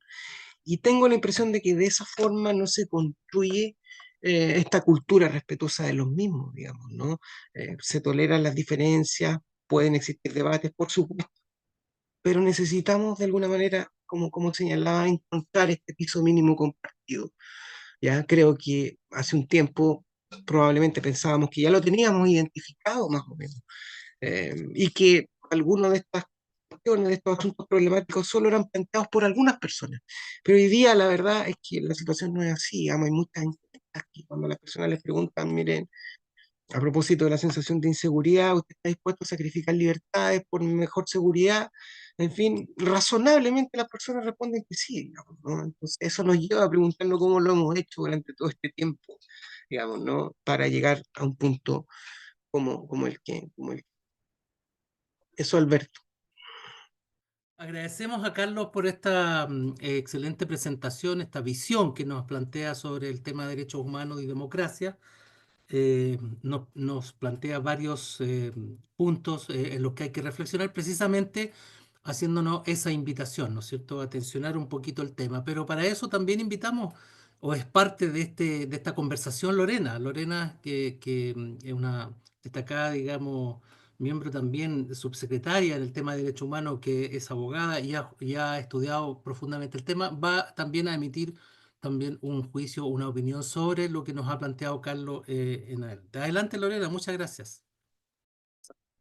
y tengo la impresión de que de esa forma no se construye esta cultura respetuosa de los mismos, digamos, ¿no? Se toleran las diferencias, pueden existir debates, por supuesto, pero necesitamos de alguna manera, como señalaba, encontrar este piso mínimo compartido. Ya creo que hace un tiempo probablemente pensábamos que ya lo teníamos identificado más o menos, y que algunos de estas cuestiones, de estos asuntos problemáticos solo eran planteados por algunas personas. Pero hoy día la verdad es que la situación no es así, digamos, hay muchas encuestas que cuando las personas les preguntan, miren, a propósito de la sensación de inseguridad, ¿usted está dispuesto a sacrificar libertades por mejor seguridad? En fin, razonablemente las personas responden que sí, digamos, ¿no? Entonces, eso nos lleva a preguntarnos cómo lo hemos hecho durante todo este tiempo, digamos, ¿no? Para llegar a un punto como el. Eso, Alberto. Agradecemos a Carlos por esta excelente presentación, esta visión que nos plantea sobre el tema de derechos humanos y democracia. Nos plantea varios puntos en los que hay que reflexionar, precisamente haciéndonos esa invitación, ¿no es cierto?, a tensionar un poquito el tema. Pero para eso también invitamos, o es parte de esta conversación, Lorena. Lorena, que es una destacada, digamos, miembro también subsecretaria en el tema de derechos humanos, que es abogada y ha estudiado profundamente el tema, va también a emitir también un juicio, una opinión sobre lo que nos ha planteado Carlos en adelante. Adelante, Lorena, muchas gracias.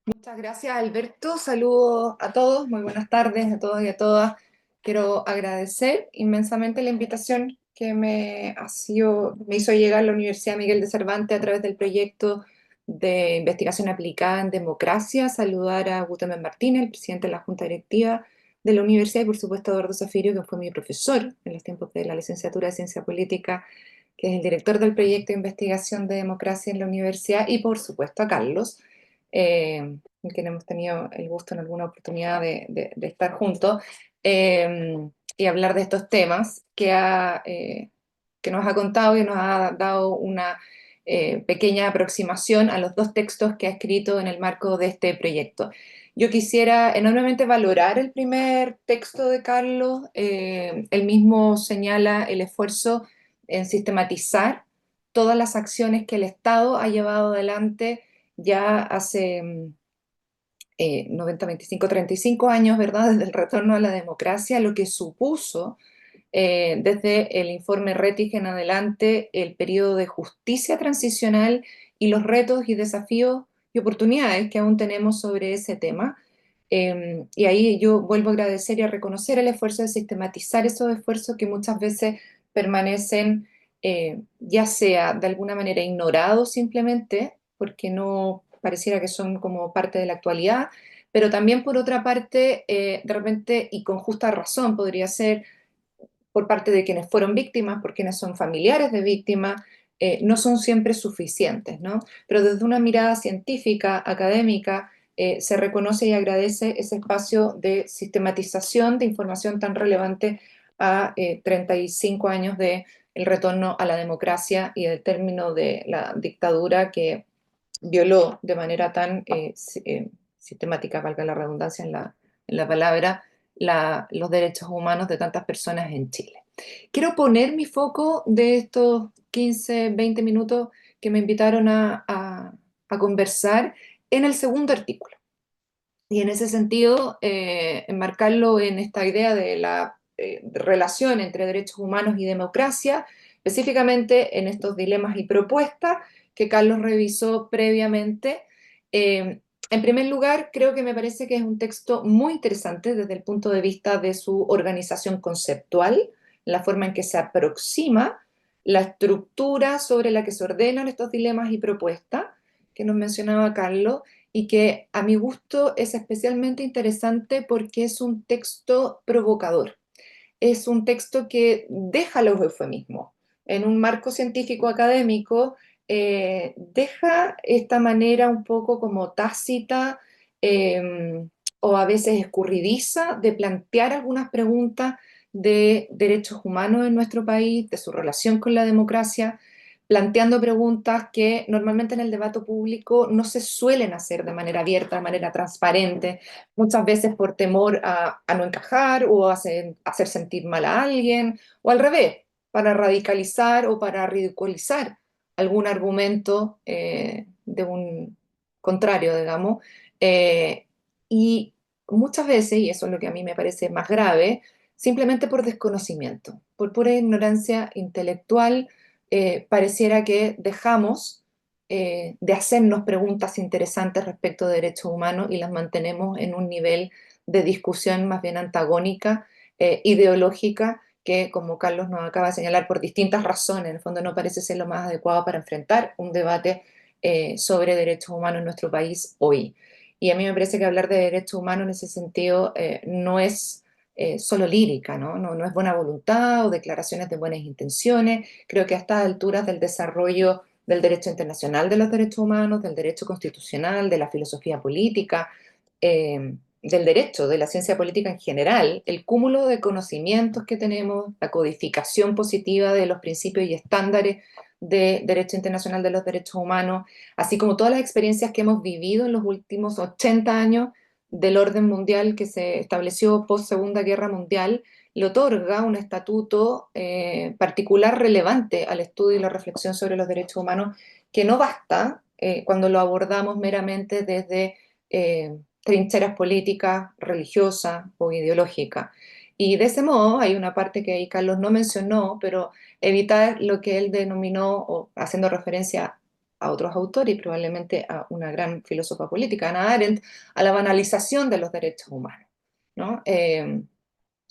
Muchas gracias, Alberto. Saludos a todos, muy buenas tardes a todos y a todas. Quiero agradecer inmensamente la invitación que me hizo llegar la Universidad Miguel de Cervantes a través del proyecto de investigación aplicada en democracia. Saludar a Gutemen Martínez, el presidente de la Junta Directiva de la universidad, y por supuesto a Eduardo Zafirio, que fue mi profesor en los tiempos de la licenciatura de Ciencia Política, que es el director del proyecto de investigación de democracia en la universidad, y por supuesto a Carlos, con quien hemos tenido el gusto en alguna oportunidad de estar juntos, y hablar de estos temas que nos ha contado y nos ha dado una pequeña aproximación a los dos textos que ha escrito en el marco de este proyecto. Yo quisiera enormemente valorar el primer texto de Carlos. Él mismo señala el esfuerzo en sistematizar todas las acciones que el Estado ha llevado adelante ya hace 90, 25, 35 años, ¿verdad? Desde el retorno a la democracia, lo que supuso desde el informe Rettig en adelante el periodo de justicia transicional y los retos y desafíos y oportunidades que aún tenemos sobre ese tema. Y ahí yo vuelvo a agradecer y a reconocer el esfuerzo de sistematizar esos esfuerzos que muchas veces permanecen ya sea de alguna manera ignorados simplemente, porque no pareciera que son como parte de la actualidad, pero también por otra parte, de repente, y con justa razón, podría ser por parte de quienes fueron víctimas, por quienes son familiares de víctimas, no son siempre suficientes, ¿no? Pero desde una mirada científica, académica, se reconoce y agradece ese espacio de sistematización de información tan relevante a 35 años de el retorno a la democracia y del término de la dictadura que violó de manera tan sistemática, valga la redundancia en la palabra, los derechos humanos de tantas personas en Chile. Quiero poner mi foco de estos 15, 20 minutos que me invitaron a conversar en el segundo artículo. Y en ese sentido, enmarcarlo en esta idea de la relación entre derechos humanos y democracia, específicamente en estos dilemas y propuestas que Carlos revisó previamente. En primer lugar, creo que me parece que es un texto muy interesante desde el punto de vista de su organización conceptual, la forma en que se aproxima la estructura sobre la que se ordenan estos dilemas y propuestas que nos mencionaba Carlos, y que a mi gusto es especialmente interesante porque es un texto provocador. Es un texto que deja los eufemismos. En un marco científico académico, deja esta manera un poco como tácita o a veces escurridiza de plantear algunas preguntas de derechos humanos en nuestro país, de su relación con la democracia, planteando preguntas que normalmente en el debate público no se suelen hacer de manera abierta, de manera transparente, muchas veces por temor a no encajar o a hacer sentir mal a alguien, o al revés, para radicalizar o para ridiculizar algún argumento de un contrario, digamos. Eh, y muchas veces, y eso es lo que a mí me parece más grave, simplemente por desconocimiento, por pura ignorancia intelectual, pareciera que dejamos de hacernos preguntas interesantes respecto de derechos humanos y las mantenemos en un nivel de discusión más bien antagónica, ideológica, que como Carlos nos acaba de señalar, por distintas razones, en el fondo no parece ser lo más adecuado para enfrentar un debate sobre derechos humanos en nuestro país hoy. Y a mí me parece que hablar de derechos humanos en ese sentido no es solo lírica, ¿no? No es buena voluntad o declaraciones de buenas intenciones. Creo que a estas alturas del desarrollo del derecho internacional de los derechos humanos, del derecho constitucional, de la filosofía política, del derecho, de la ciencia política en general, el cúmulo de conocimientos que tenemos, la codificación positiva de los principios y estándares de derecho internacional de los derechos humanos, así como todas las experiencias que hemos vivido en los últimos 80 años del orden mundial que se estableció post Segunda Guerra Mundial, le otorga un estatuto particular relevante al estudio y la reflexión sobre los derechos humanos, que no basta cuando lo abordamos meramente desde trincheras políticas, religiosas o ideológicas. Y de ese modo hay una parte que ahí Carlos no mencionó, pero evitar lo que él denominó, o haciendo referencia a otros autores y probablemente a una gran filósofa política, Hannah Arendt, a la banalización de los derechos humanos, ¿no?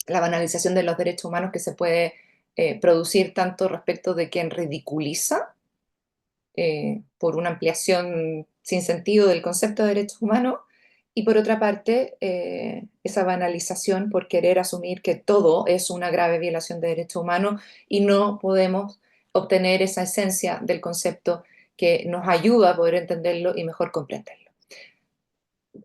La banalización de los derechos humanos que se puede producir tanto respecto de quien ridiculiza por una ampliación sin sentido del concepto de derechos humanos, y por otra parte, esa banalización por querer asumir que todo es una grave violación de derechos humanos y no podemos obtener esa esencia del concepto que nos ayuda a poder entenderlo y mejor comprenderlo.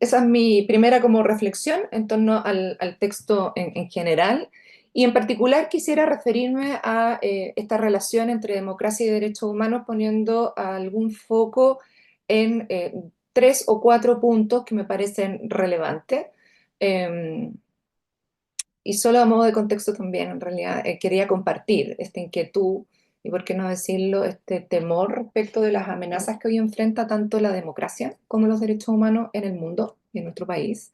Esa es mi primera como reflexión en torno al texto en general. Y en particular quisiera referirme a esta relación entre democracia y derechos humanos, poniendo algún foco en 3 o 4 puntos que me parecen relevantes. Y solo a modo de contexto también, en realidad, quería compartir esta inquietud y, por qué no decirlo, este temor respecto de las amenazas que hoy enfrenta tanto la democracia como los derechos humanos en el mundo y en nuestro país.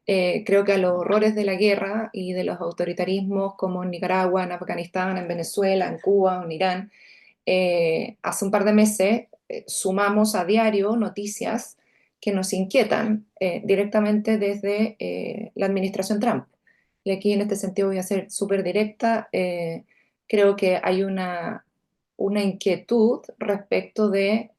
Creo que a los horrores de la guerra y de los autoritarismos como en Nicaragua, en Afganistán, en Venezuela, en Cuba, en Irán, hace un par de meses sumamos a diario noticias que nos inquietan directamente desde la administración Trump. Y aquí en este sentido voy a ser súper directa. Creo que hay una inquietud respecto de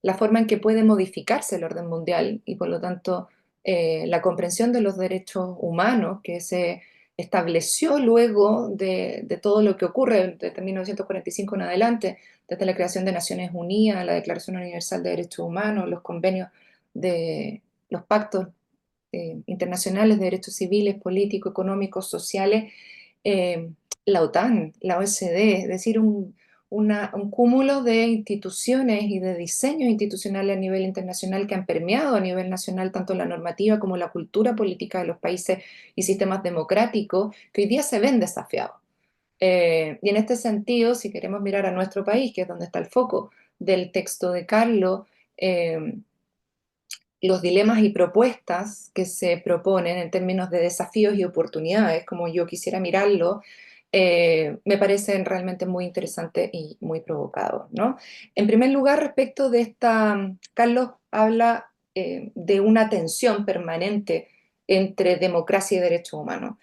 la forma en que puede modificarse el orden mundial y por lo tanto la comprensión de los derechos humanos que se estableció luego de todo lo que ocurre desde 1945 en adelante, desde la creación de Naciones Unidas, la Declaración Universal de Derechos Humanos, los convenios de los pactos internacionales de derechos civiles, políticos, económicos, sociales, eh, la OTAN, la OSD, es decir, un cúmulo de instituciones y de diseños institucionales a nivel internacional que han permeado a nivel nacional tanto la normativa como la cultura política de los países y sistemas democráticos que hoy día se ven desafiados. Y en este sentido, si queremos mirar a nuestro país, que es donde está el foco del texto de Carlos, los dilemas y propuestas que se proponen en términos de desafíos y oportunidades, como yo quisiera mirarlo, me parecen realmente muy interesantes y muy provocados, ¿no? En primer lugar, respecto de esta, Carlos habla de una tensión permanente entre democracia y derechos humanos,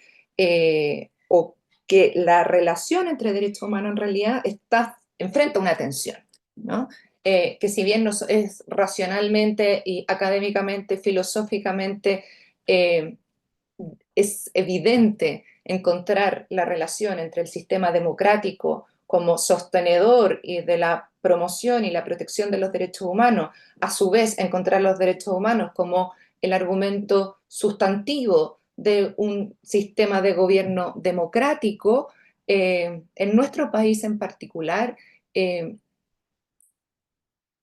o que la relación entre derechos humanos en realidad enfrenta una tensión, ¿no? Que si bien no es racionalmente y académicamente, filosóficamente, eh, es evidente encontrar la relación entre el sistema democrático como sostenedor y de la promoción y la protección de los derechos humanos, a su vez encontrar los derechos humanos como el argumento sustantivo de un sistema de gobierno democrático, en nuestro país en particular,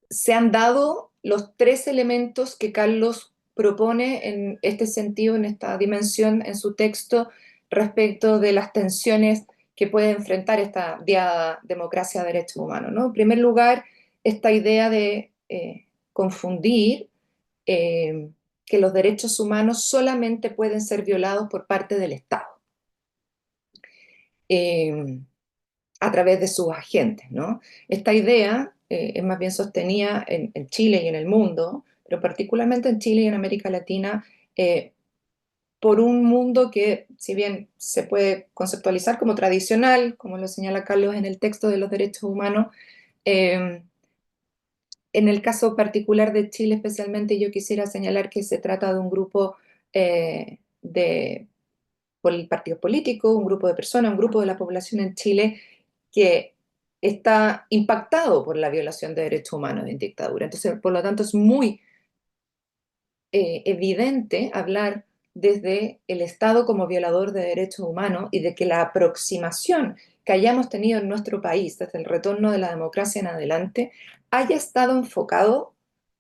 se han dado los 3 elementos que Carlos propone en este sentido, en esta dimensión, en su texto, respecto de las tensiones que puede enfrentar esta diada democracia-derechos humanos, ¿no? En primer lugar, esta idea de confundir que los derechos humanos solamente pueden ser violados por parte del Estado. A través de sus agentes, ¿no? Esta idea es más bien sostenida en Chile y en el mundo, pero particularmente en Chile y en América Latina, por un mundo que, si bien se puede conceptualizar como tradicional, como lo señala Carlos en el texto de los derechos humanos, eh, en el caso particular de Chile especialmente, yo quisiera señalar que se trata de un grupo de partidos políticos, un grupo de personas, un grupo de la población en Chile que está impactado por la violación de derechos humanos en dictadura. Entonces, por lo tanto, es muy evidente hablar desde el Estado como violador de derechos humanos y de que la aproximación que hayamos tenido en nuestro país desde el retorno de la democracia en adelante haya estado enfocado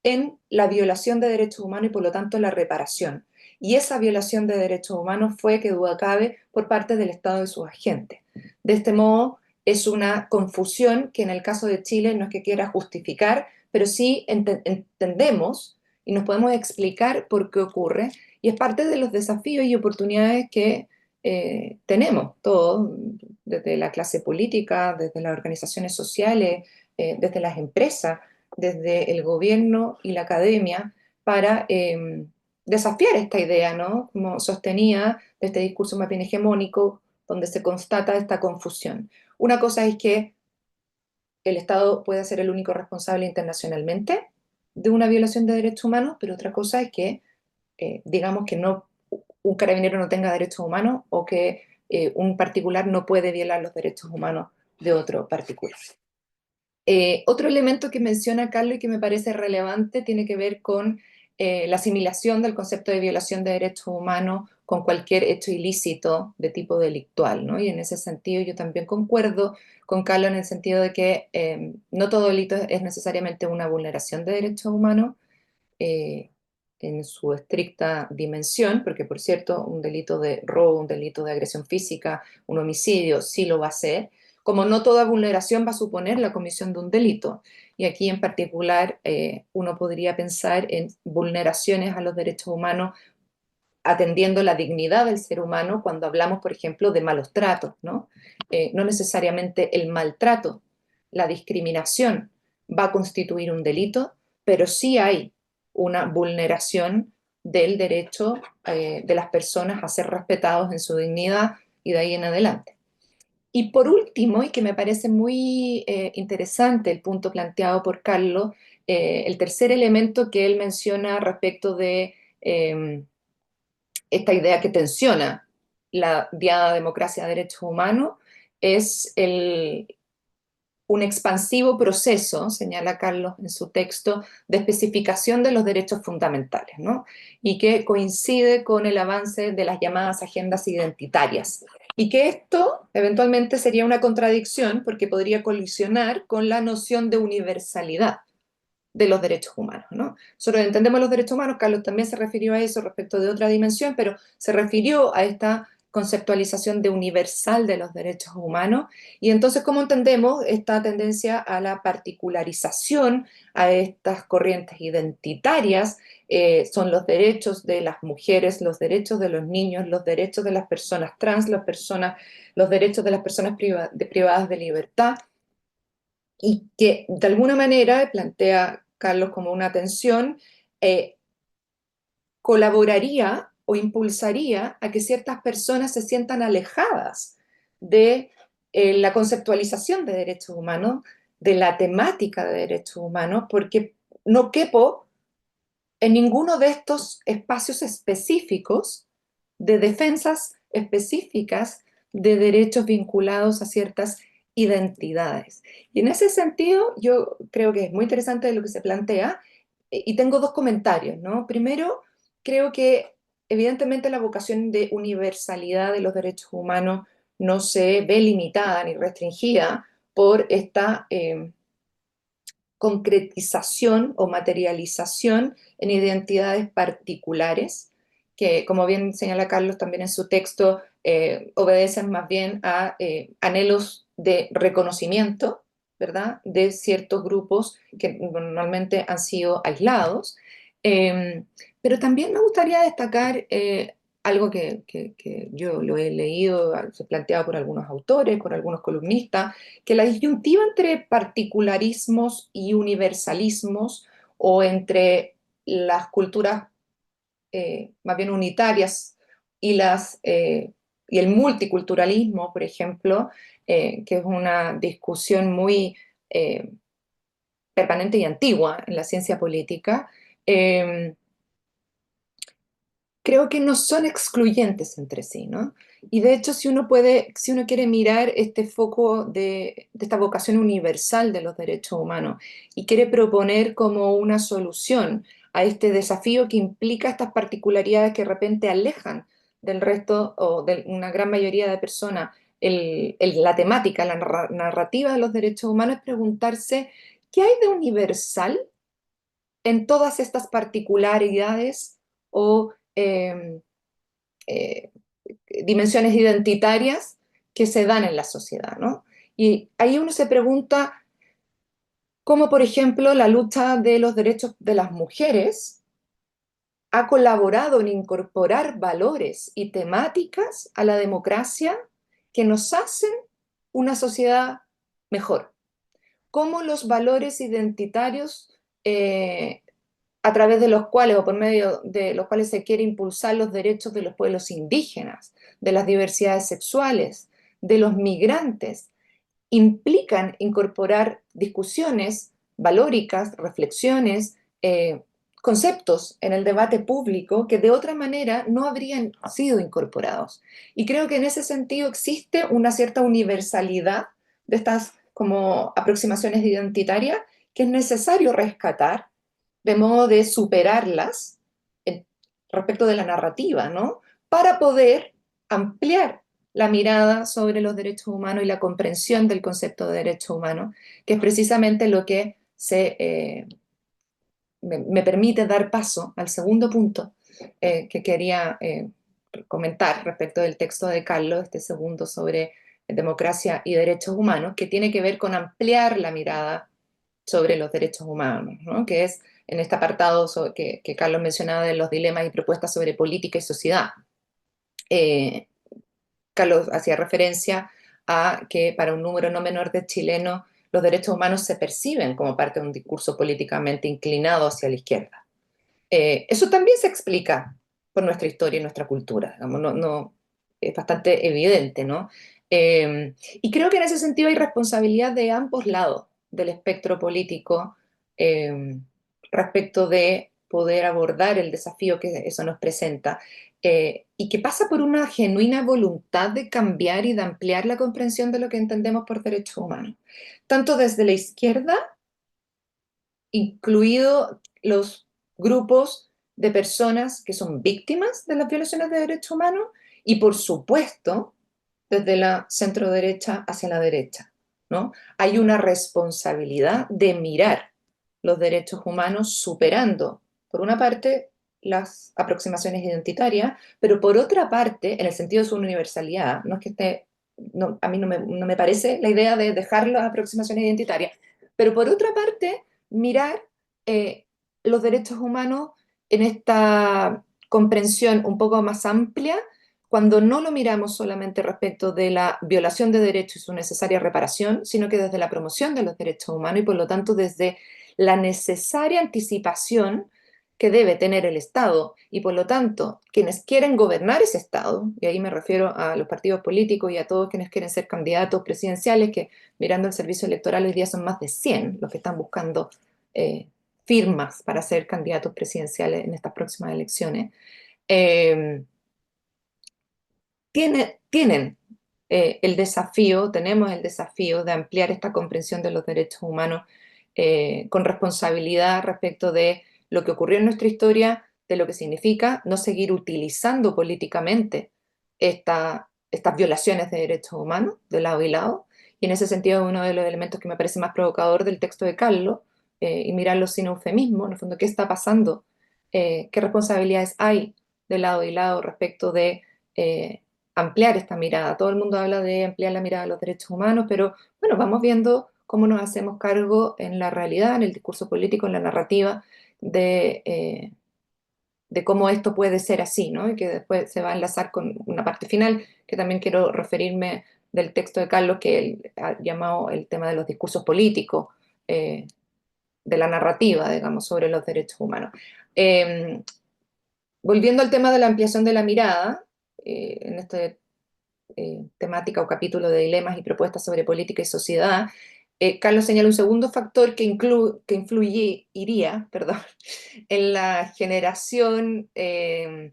en la violación de derechos humanos y por lo tanto la reparación. Y esa violación de derechos humanos fue, que duda cabe, por parte del Estado y sus agentes. De este modo, es una confusión que en el caso de Chile no es que quiera justificar, pero sí entendemos y nos podemos explicar por qué ocurre, y es parte de los desafíos y oportunidades que tenemos todos, desde la clase política, desde las organizaciones sociales, desde las empresas, desde el gobierno y la academia, para desafiar esta idea, ¿no? Como sostenía de este discurso más bien hegemónico, donde se constata esta confusión. Una cosa es que el Estado puede ser el único responsable internacionalmente de una violación de derechos humanos, pero otra cosa es que, digamos que no, un carabinero no tenga derechos humanos o que un particular no puede violar los derechos humanos de otro particular. Otro elemento que menciona Carlos y que me parece relevante tiene que ver con la asimilación del concepto de violación de derechos humanos con cualquier hecho ilícito de tipo delictual, ¿no? Y en ese sentido yo también concuerdo con Carlos en el sentido de que no todo delito es necesariamente una vulneración de derechos humanos, eh, en su estricta dimensión, porque por cierto, un delito de robo, un delito de agresión física, un homicidio, sí lo va a ser, como no toda vulneración va a suponer la comisión de un delito. Y aquí en particular uno podría pensar en vulneraciones a los derechos humanos atendiendo la dignidad del ser humano cuando hablamos, por ejemplo, de malos tratos, ¿no? No necesariamente el maltrato, la discriminación va a constituir un delito, pero sí hay una vulneración del derecho de las personas a ser respetados en su dignidad y de ahí en adelante. Y por último, y que me parece muy interesante el punto planteado por Carlos, el tercer elemento que él menciona respecto de esta idea que tensiona la diada democracia de derechos humanos es un expansivo proceso, señala Carlos en su texto, de especificación de los derechos fundamentales, ¿no? Y que coincide con el avance de las llamadas agendas identitarias. Y que esto eventualmente sería una contradicción porque podría colisionar con la noción de universalidad de los derechos humanos, ¿no? Nosotros entendemos los derechos humanos, Carlos también se refirió a eso respecto de otra dimensión, pero se refirió a esta conceptualización de universal de los derechos humanos. Y entonces, ¿cómo entendemos esta tendencia a la particularización, a estas corrientes identitarias? Son los derechos de las mujeres, los derechos de los niños, los derechos de las personas trans, los derechos de las personas privadas de libertad, y que de alguna manera, plantea Carlos como una tensión, eh, colaboraría o impulsaría a que ciertas personas se sientan alejadas de la conceptualización de derechos humanos, de la temática de derechos humanos, porque no quepo en ninguno de estos espacios específicos de defensas específicas de derechos vinculados a ciertas identidades. Y en ese sentido, yo creo que es muy interesante lo que se plantea, y tengo dos comentarios, ¿no? Primero, creo que evidentemente la vocación de universalidad de los derechos humanos no se ve limitada ni restringida por esta concretización o materialización en identidades particulares, que como bien señala Carlos también en su texto, obedecen más bien a anhelos de reconocimiento, ¿verdad?, de ciertos grupos que normalmente han sido aislados. Eh, pero también me gustaría destacar algo que yo lo he leído, se planteado por algunos autores, por algunos columnistas, que la disyuntiva entre particularismos y universalismos, o entre las culturas más bien unitarias y el multiculturalismo, por ejemplo, que es una discusión muy eh, permanente y antigua en la ciencia política, eh, creo que no son excluyentes entre sí, ¿no? Y de hecho, si uno quiere mirar este foco de esta vocación universal de los derechos humanos y quiere proponer como una solución a este desafío que implica estas particularidades que de repente alejan del resto o de una gran mayoría de personas la temática, la narrativa de los derechos humanos, es preguntarse qué hay de universal en todas estas particularidades o eh, dimensiones identitarias que se dan en la sociedad, ¿no? Y ahí uno se pregunta cómo, por ejemplo, la lucha de los derechos de las mujeres ha colaborado en incorporar valores y temáticas a la democracia que nos hacen una sociedad mejor. Cómo los valores identitarios a través de los cuales o por medio de los cuales se quiere impulsar los derechos de los pueblos indígenas, de las diversidades sexuales, de los migrantes, implican incorporar discusiones valóricas, reflexiones, conceptos en el debate público que de otra manera no habrían sido incorporados. Y creo que en ese sentido existe una cierta universalidad de estas como aproximaciones identitarias que es necesario rescatar de modo de superarlas eh, respecto de la narrativa, ¿no? Para poder ampliar la mirada sobre los derechos humanos y la comprensión del concepto de derechos humanos, que es precisamente lo que me permite dar paso al segundo punto que quería comentar respecto del texto de Carlos, este segundo sobre democracia y derechos humanos, que tiene que ver con ampliar la mirada sobre los derechos humanos, ¿no? Que es en este apartado que Carlos mencionaba de los dilemas y propuestas sobre política y sociedad. Eh, Carlos hacía referencia a que para un número no menor de chilenos los derechos humanos se perciben como parte de un discurso políticamente inclinado hacia la izquierda. Eso también se explica por nuestra historia y nuestra cultura, digamos, es bastante evidente, ¿no? Y creo que en ese sentido hay responsabilidad de ambos lados del espectro político eh, respecto de poder abordar el desafío que eso nos presenta y que pasa por una genuina voluntad de cambiar y de ampliar la comprensión de lo que entendemos por derechos humanos, tanto desde la izquierda, incluido los grupos de personas que son víctimas de las violaciones de derechos humanos y, por supuesto, desde la centro derecha hacia la derecha, ¿no? Hay una responsabilidad de mirar los derechos humanos superando, por una parte, las aproximaciones identitarias, pero por otra parte, en el sentido de su universalidad, no es que esté, no, a mí no me parece la idea de dejar las aproximaciones identitarias, pero por otra parte, mirar eh, los derechos humanos en esta comprensión un poco más amplia cuando no lo miramos solamente respecto de la violación de derechos y su necesaria reparación, sino que desde la promoción de los derechos humanos y por lo tanto desde la necesaria anticipación que debe tener el Estado y por lo tanto quienes quieren gobernar ese Estado, y ahí me refiero a los partidos políticos y a todos quienes quieren ser candidatos presidenciales, que mirando el servicio electoral hoy día son más de 100 los que están buscando eh, firmas para ser candidatos presidenciales en estas próximas elecciones. Eh, tienen el desafío, tenemos el desafío de ampliar esta comprensión de los derechos humanos con responsabilidad respecto de lo que ocurrió en nuestra historia, de lo que significa no seguir utilizando políticamente estas violaciones de derechos humanos de lado y lado. Y en ese sentido, uno de los elementos que me parece más provocador del texto de Carlos, y mirarlo sin eufemismo, en el fondo, ¿qué está pasando? ¿Qué responsabilidades hay de lado y lado respecto de ampliar esta mirada? Todo el mundo habla de ampliar la mirada a los derechos humanos, pero bueno, vamos viendo cómo nos hacemos cargo en la realidad, en el discurso político, en la narrativa de cómo esto puede ser así, ¿no? Y que después se va a enlazar con una parte final, que también quiero referirme del texto de Carlos, que él ha llamado el tema de los discursos políticos, de la narrativa, digamos, sobre los derechos humanos. Eh, Volviendo al tema de la ampliación de la mirada, en esta temática o capítulo de dilemas y propuestas sobre política y sociedad, Carlos señala un segundo factor que influiría, perdón, en la generación de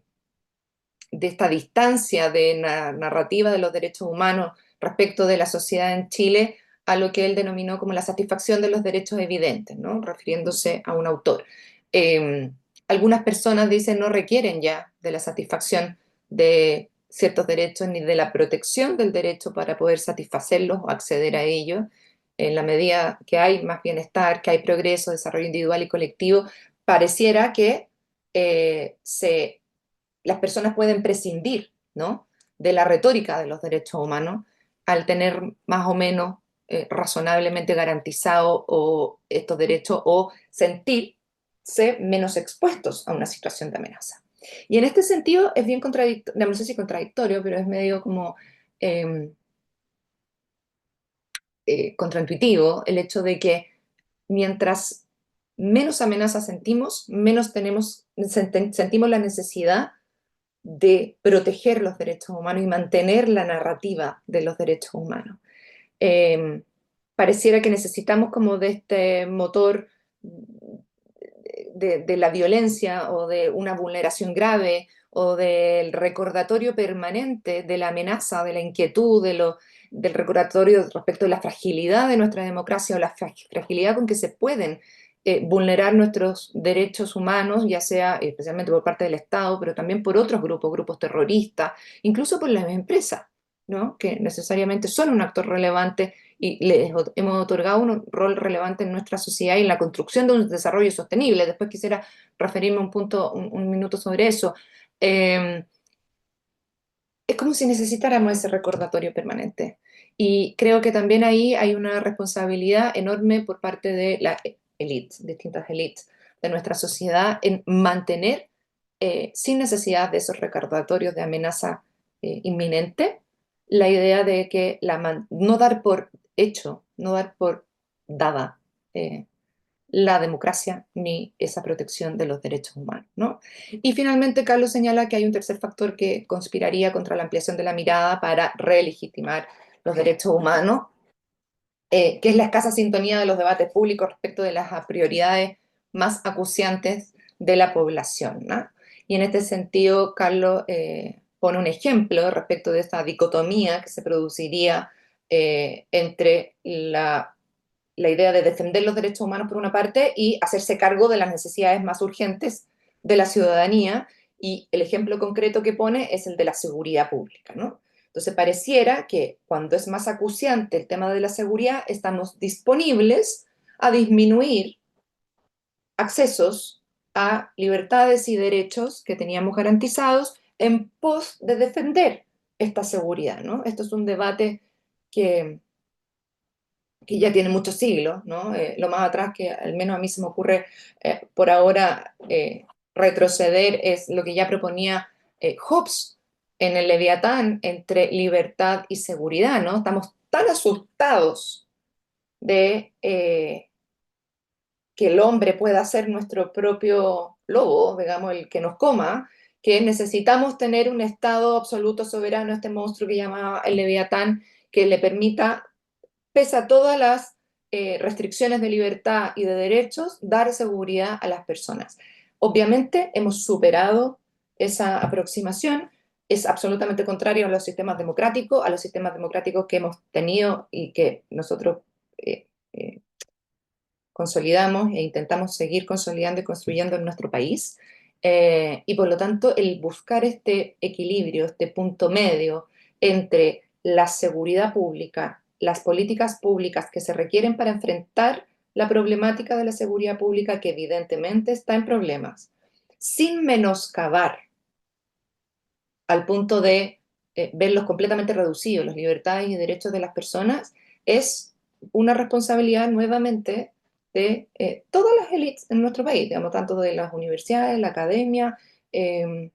esta distancia de narrativa de los derechos humanos respecto de la sociedad en Chile a lo que él denominó como la satisfacción de los derechos evidentes, ¿no? Refiriéndose a un autor. Eh, Algunas personas dicen no requieren ya de la satisfacción de ciertos derechos ni de la protección del derecho para poder satisfacerlos o acceder a ellos. En la medida que hay más bienestar, que hay progreso, desarrollo individual y colectivo, pareciera que las personas pueden prescindir, ¿no?, de la retórica de los derechos humanos al tener más o menos razonablemente garantizados estos derechos o sentirse menos expuestos a una situación de amenaza. Y en este sentido es bien contradictorio, no sé si contradictorio, pero es medio como eh, contraintuitivo el hecho de que mientras menos amenaza sentimos, menos sentimos la necesidad de proteger los derechos humanos y mantener la narrativa de los derechos humanos. Pareciera que necesitamos como de este motor de la violencia o de una vulneración grave o del recordatorio permanente de la amenaza, de la inquietud, del recordatorio respecto de la fragilidad de nuestra democracia o la fragilidad con que se pueden vulnerar nuestros derechos humanos, ya sea especialmente por parte del Estado, pero también por otros grupos, grupos terroristas, incluso por las empresas, ¿no? Que necesariamente son un actor relevante y les hemos otorgado un rol relevante en nuestra sociedad y en la construcción de un desarrollo sostenible. Después quisiera referirme un minuto sobre eso. Es como si necesitáramos ese recordatorio permanente. Y creo que también ahí hay una responsabilidad enorme por parte de las élites, distintas élites de nuestra sociedad, en mantener, sin necesidad de esos recordatorios de amenaza inminente, la idea de que no dar por hecho, no dar por dada eh, la democracia ni esa protección de los derechos humanos, ¿no? Y finalmente, Carlos señala que hay un tercer factor que conspiraría contra la ampliación de la mirada para relegitimar los derechos humanos, que es la escasa sintonía de los debates públicos respecto de las prioridades más acuciantes de la población, ¿no? Y en este sentido, Carlos pone un ejemplo respecto de esta dicotomía que se produciría entre la idea de defender los derechos humanos por una parte y hacerse cargo de las necesidades más urgentes de la ciudadanía. Y el ejemplo concreto que pone es el de la seguridad pública, ¿no? Entonces pareciera que cuando es más acuciante el tema de la seguridad, estamos disponibles a disminuir accesos a libertades y derechos que teníamos garantizados en pos de defender esta seguridad, ¿no? Esto es un debate que ya tiene muchos siglos, ¿no? Lo más atrás que al menos a mí se me ocurre por ahora retroceder es lo que ya proponía Hobbes en el Leviatán entre libertad y seguridad, ¿no? Estamos tan asustados de que el hombre pueda ser nuestro propio lobo, digamos, el que nos coma, que necesitamos tener un Estado absoluto soberano, este monstruo que llamaba el Leviatán, que le permita, pese a todas las restricciones de libertad y de derechos, dar seguridad a las personas. Obviamente hemos superado esa aproximación, es absolutamente contrario a los sistemas democráticos que hemos tenido y que nosotros eh, eh, consolidamos e intentamos seguir consolidando y construyendo en nuestro país. Y por lo tanto, el buscar este equilibrio, este punto medio entre la seguridad pública, las políticas públicas que se requieren para enfrentar la problemática de la seguridad pública, que evidentemente está en problemas, sin menoscabar al punto de verlos completamente reducidos, las libertades y derechos de las personas, es una responsabilidad nuevamente de todas las élites en nuestro país, digamos, tanto de las universidades, la academia, eh,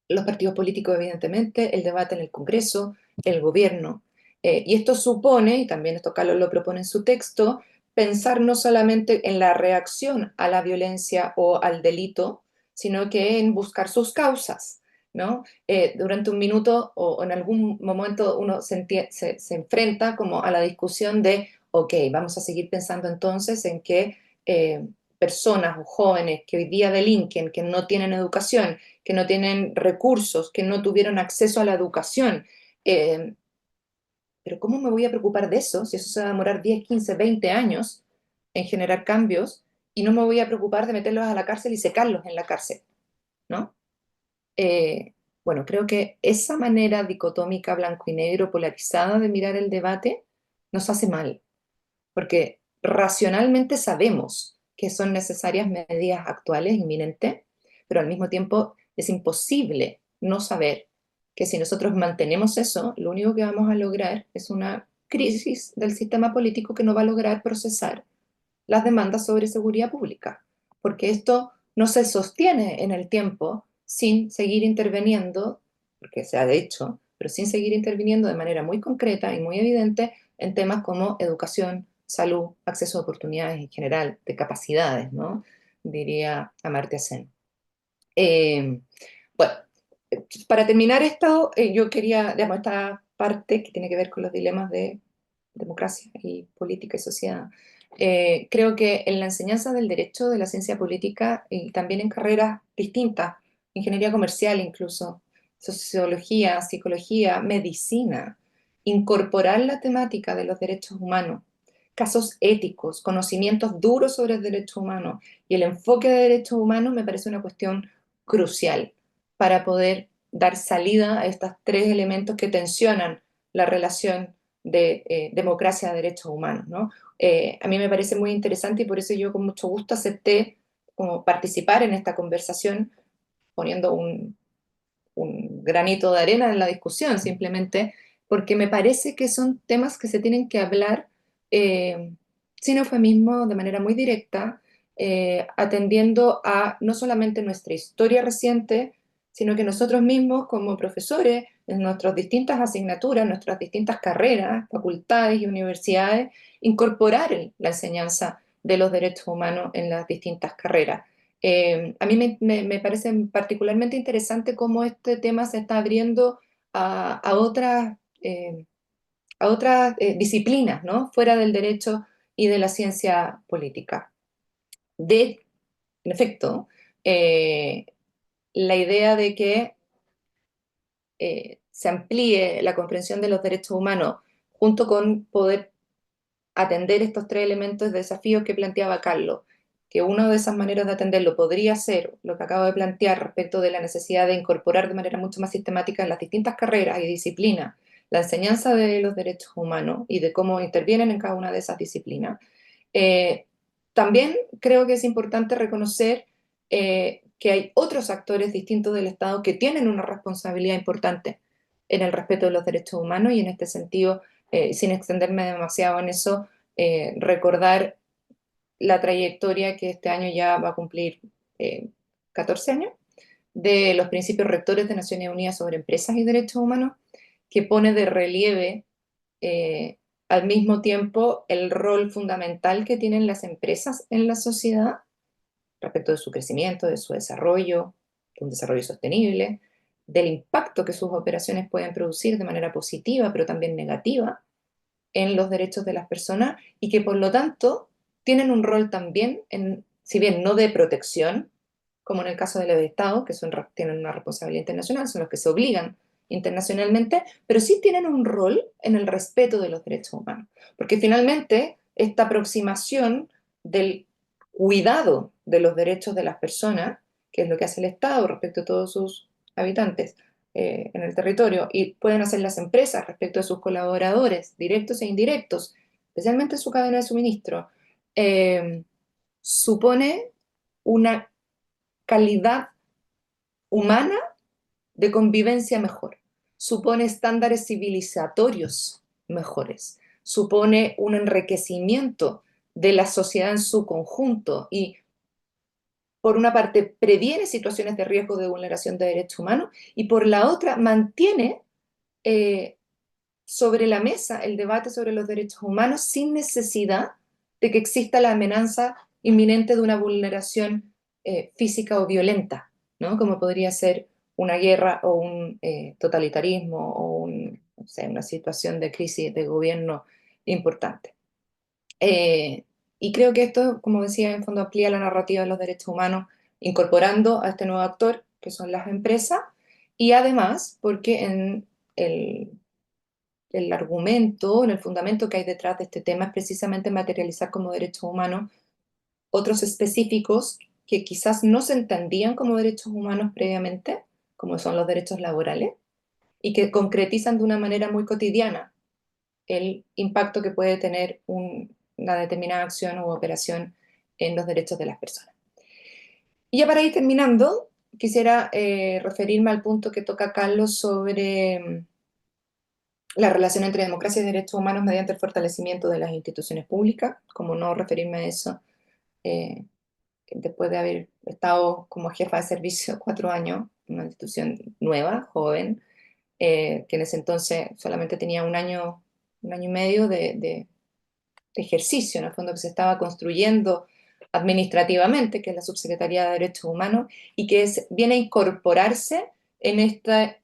los partidos políticos, evidentemente, el debate en el Congreso, el gobierno. Y esto supone, y también esto Carlos lo propone en su texto, pensar no solamente en la reacción a la violencia o al delito, sino que en buscar sus causas, ¿no? Durante un minuto o en algún momento uno se enfrenta como a la discusión de, ok, vamos a seguir pensando entonces en que personas o jóvenes que hoy día delinquen, que no tienen educación, que no tienen recursos, que no tuvieron acceso a la educación. Eh, pero ¿cómo me voy a preocupar de eso si eso se va a demorar 10, 15, 20 años en generar cambios y no me voy a preocupar de meterlos a la cárcel y secarlos en la cárcel, ¿no? Eh, bueno, creo que esa manera dicotómica blanco y negro polarizada de mirar el debate nos hace mal, porque racionalmente sabemos que son necesarias medidas actuales, inminentes, pero al mismo tiempo es imposible no saber que si nosotros mantenemos eso, lo único que vamos a lograr es una crisis del sistema político que no va a lograr procesar las demandas sobre seguridad pública, porque esto no se sostiene en el tiempo sin seguir interviniendo, porque se ha hecho, pero sin seguir interviniendo de manera muy concreta y muy evidente en temas como educación, salud, acceso a oportunidades en general, de capacidades, ¿no? Diría Amartya Sen. Eh, bueno, para terminar esto, yo quería, digamos, esta parte que tiene que ver con los dilemas de democracia y política y sociedad. Creo que en la enseñanza del derecho, de la ciencia política y también en carreras distintas, ingeniería comercial incluso, sociología, psicología, medicina, incorporar la temática de los derechos humanos casos éticos, conocimientos duros sobre derechos humanos y el enfoque de derechos humanos me parece una cuestión crucial para poder dar salida a estos tres elementos que tensionan la relación de democracia a derechos humanos, ¿no? A mí me parece muy interesante y por eso yo con mucho gusto acepté como participar en esta conversación poniendo un granito de arena en la discusión, simplemente porque me parece que son temas que se tienen que hablar eh, sin eufemismo, de manera muy directa, atendiendo a no solamente nuestra historia reciente, sino que nosotros mismos como profesores, en nuestras distintas asignaturas, nuestras distintas carreras, facultades y universidades, incorporar la enseñanza de los derechos humanos en las distintas carreras. A mí me parece particularmente interesante cómo este tema se está abriendo a otras disciplinas, ¿no? Fuera del derecho y de la ciencia política. En efecto, eh, la idea de que se amplíe la comprensión de los derechos humanos junto con poder atender estos tres elementos de desafíos que planteaba Carlos, que una de esas maneras de atenderlo podría ser lo que acabo de plantear respecto de la necesidad de incorporar de manera mucho más sistemática en las distintas carreras y disciplinas la enseñanza de los derechos humanos y de cómo intervienen en cada una de esas disciplinas. Eh, También creo que es importante reconocer que hay otros actores distintos del Estado que tienen una responsabilidad importante en el respeto de los derechos humanos y en este sentido, sin extenderme demasiado en eso, recordar la trayectoria que este año ya va a cumplir 14 años de los principios rectores de Naciones Unidas sobre empresas y derechos humanos, que pone de relieve eh, al mismo tiempo el rol fundamental que tienen las empresas en la sociedad respecto de su crecimiento, de su desarrollo, de un desarrollo sostenible, del impacto que sus operaciones pueden producir de manera positiva, pero también negativa, en los derechos de las personas y que por lo tanto tienen un rol también, si bien no de protección, como en el caso de los estados, que tienen una responsabilidad internacional, son los que se obligan internacionalmente, pero sí tienen un rol en el respeto de los derechos humanos. Porque finalmente esta aproximación del cuidado de los derechos de las personas, que es lo que hace el Estado respecto a todos sus habitantes en el territorio, y pueden hacer las empresas respecto a sus colaboradores, directos e indirectos, especialmente en su cadena de suministro, supone una calidad humana de convivencia mejor, supone estándares civilizatorios mejores, supone un enriquecimiento de la sociedad en su conjunto y, por una parte, previene situaciones de riesgo de vulneración de derechos humanos y, por la otra, mantiene eh, sobre la mesa el debate sobre los derechos humanos sin necesidad de que exista la amenaza inminente de una vulneración física o violenta, ¿no? Como podría ser una guerra o un totalitarismo o no sé, una situación de crisis de gobierno importante. Eh, y creo que esto, como decía, en fondo amplía la narrativa de los derechos humanos, incorporando a este nuevo actor, que son las empresas, y además porque en el argumento, en el fundamento que hay detrás de este tema es precisamente materializar como derechos humanos otros específicos que quizás no se entendían como derechos humanos previamente, como son los derechos laborales, y que concretizan de una manera muy cotidiana el impacto que puede tener una determinada acción u operación en los derechos de las personas. Y ya para ir terminando, quisiera referirme al punto que toca Carlos sobre la relación entre democracia y derechos humanos mediante el fortalecimiento de las instituciones públicas, como no referirme a eso eh, después de haber estado como jefa de servicio 4 años, una institución nueva, joven, que en ese entonces solamente tenía un año y medio de ejercicio, en el fondo que se estaba construyendo administrativamente, que es la Subsecretaría de Derechos Humanos, y que viene a incorporarse en esta,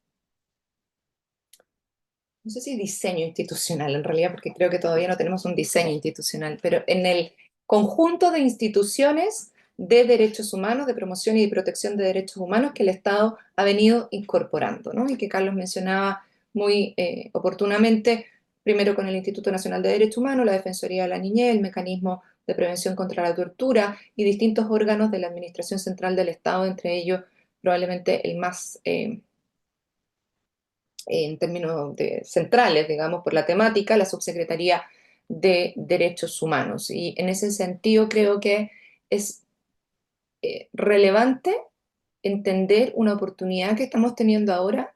no sé si diseño institucional en realidad, porque creo que todavía no tenemos un diseño institucional, pero en el conjunto de instituciones de derechos humanos, de promoción y de protección de derechos humanos que el Estado ha venido incorporando, ¿no? Y que Carlos mencionaba muy oportunamente, primero con el Instituto Nacional de Derechos Humanos, la Defensoría de la Niñez, el Mecanismo de Prevención contra la Tortura y distintos órganos de la Administración Central del Estado, entre ellos probablemente el más en términos centrales, digamos, por la temática, la Subsecretaría de Derechos Humanos. Y en ese sentido creo que es relevante entender una oportunidad que estamos teniendo ahora.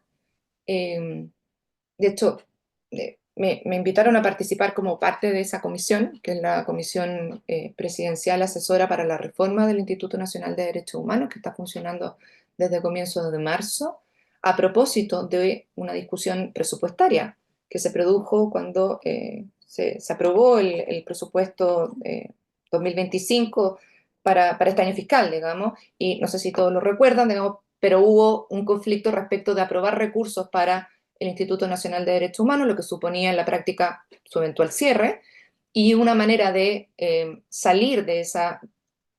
De hecho, me invitaron a participar como parte de esa comisión, que es la Comisión Presidencial Asesora para la Reforma del Instituto Nacional de Derechos Humanos, que está funcionando desde comienzos de marzo, a propósito de una discusión presupuestaria que se produjo cuando se aprobó el presupuesto 2025 para este año fiscal, digamos, y no sé si todos lo recuerdan, digamos, pero hubo un conflicto respecto de aprobar recursos para el Instituto Nacional de Derechos Humanos, lo que suponía en la práctica su eventual cierre, y una manera de salir de esa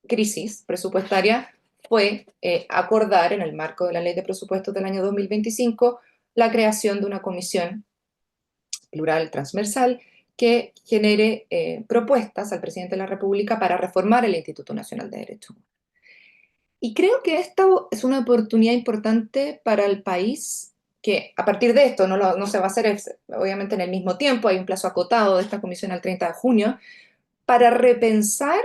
crisis presupuestaria fue acordar en el marco de la Ley de Presupuestos del año 2025 la creación de una comisión plural transversal que genere propuestas al presidente de la República para reformar el Instituto Nacional de Derechos Humanos. Y creo que esta es una oportunidad importante para el país, que a partir de esto no se va a hacer obviamente en el mismo tiempo, hay un plazo acotado de esta comisión al 30 de junio, para repensar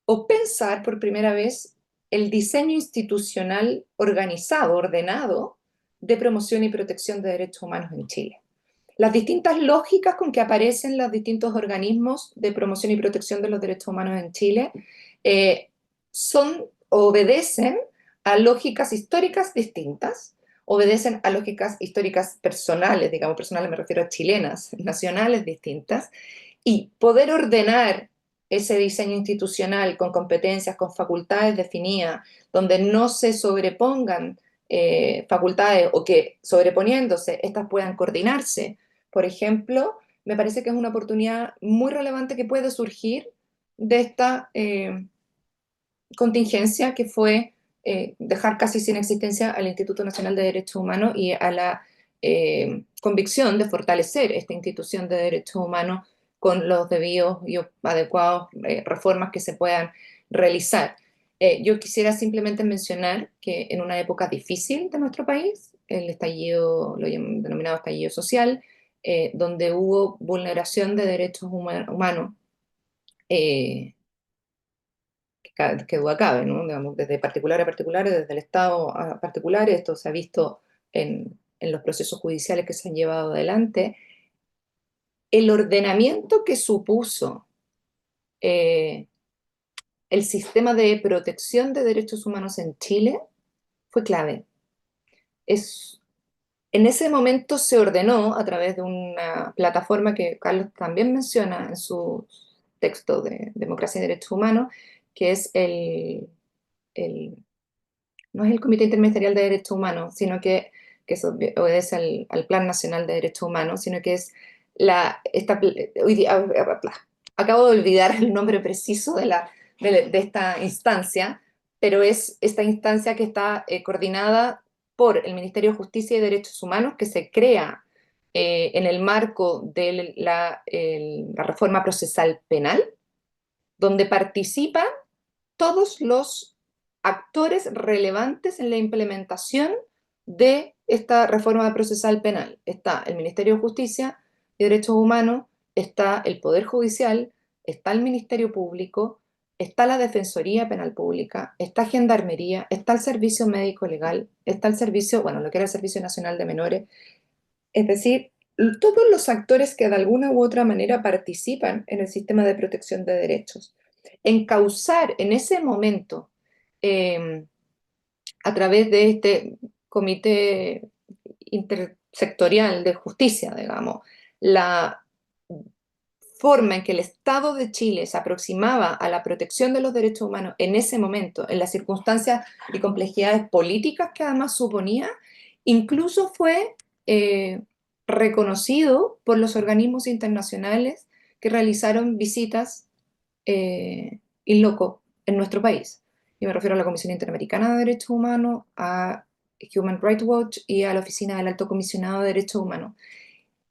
o pensar por primera vez el diseño institucional organizado, ordenado, de promoción y protección de derechos humanos en Chile. Las distintas lógicas con que aparecen los distintos organismos de promoción y protección de los derechos humanos en Chile obedecen a lógicas históricas distintas, obedecen a lógicas históricas personales, digamos, personales me refiero a chilenas, nacionales distintas, y poder ordenar ese diseño institucional con competencias, con facultades definidas, donde no se sobrepongan facultades o que sobreponiéndose estas puedan coordinarse. Por ejemplo, me parece que es una oportunidad muy relevante que puede surgir de esta contingencia que fue dejar casi sin existencia al Instituto Nacional de Derechos Humanos y a la convicción de fortalecer esta institución de derechos humanos con los debidos y adecuados reformas que se puedan realizar. Yo quisiera simplemente mencionar que en una época difícil de nuestro país, el estallido, lo denominado estallido social, donde hubo vulneración de derechos humanos, que duda cabe, ¿no? Digamos, desde particulares a particulares, desde el Estado a particulares, esto se ha visto en los procesos judiciales que se han llevado adelante, el ordenamiento que supuso eh, el sistema de protección de derechos humanos en Chile fue clave. En ese momento se ordenó a través de una plataforma que Carlos también menciona en su texto de Democracia y Derechos Humanos, que es no es el Comité Interministerial de Derechos Humanos, sino que eso obedece al Plan Nacional de Derechos Humanos, sino que es acabo de olvidar el nombre preciso de esta instancia, pero es esta instancia que está coordinada por el Ministerio de Justicia y Derechos Humanos, que se crea en el marco de la reforma procesal penal, donde participan todos los actores relevantes en la implementación de esta reforma procesal penal. Está el Ministerio de Justicia y Derechos Humanos, está el Poder Judicial, está el Ministerio Público, está la Defensoría Penal Pública, está Gendarmería, está el Servicio Médico Legal, está el servicio, bueno, lo que era el Servicio Nacional de Menores. Es decir, todos los actores que de alguna u otra manera participan en el sistema de protección de derechos. Encauzar en ese momento, a través de este comité intersectorial de justicia, digamos, la forma en que el Estado de Chile se aproximaba a la protección de los derechos humanos en ese momento, en las circunstancias y complejidades políticas que además suponía, incluso fue reconocido por los organismos internacionales que realizaron visitas in loco en nuestro país. Yo me refiero a la Comisión Interamericana de Derechos Humanos, a Human Rights Watch y a la Oficina del Alto Comisionado de Derechos Humanos.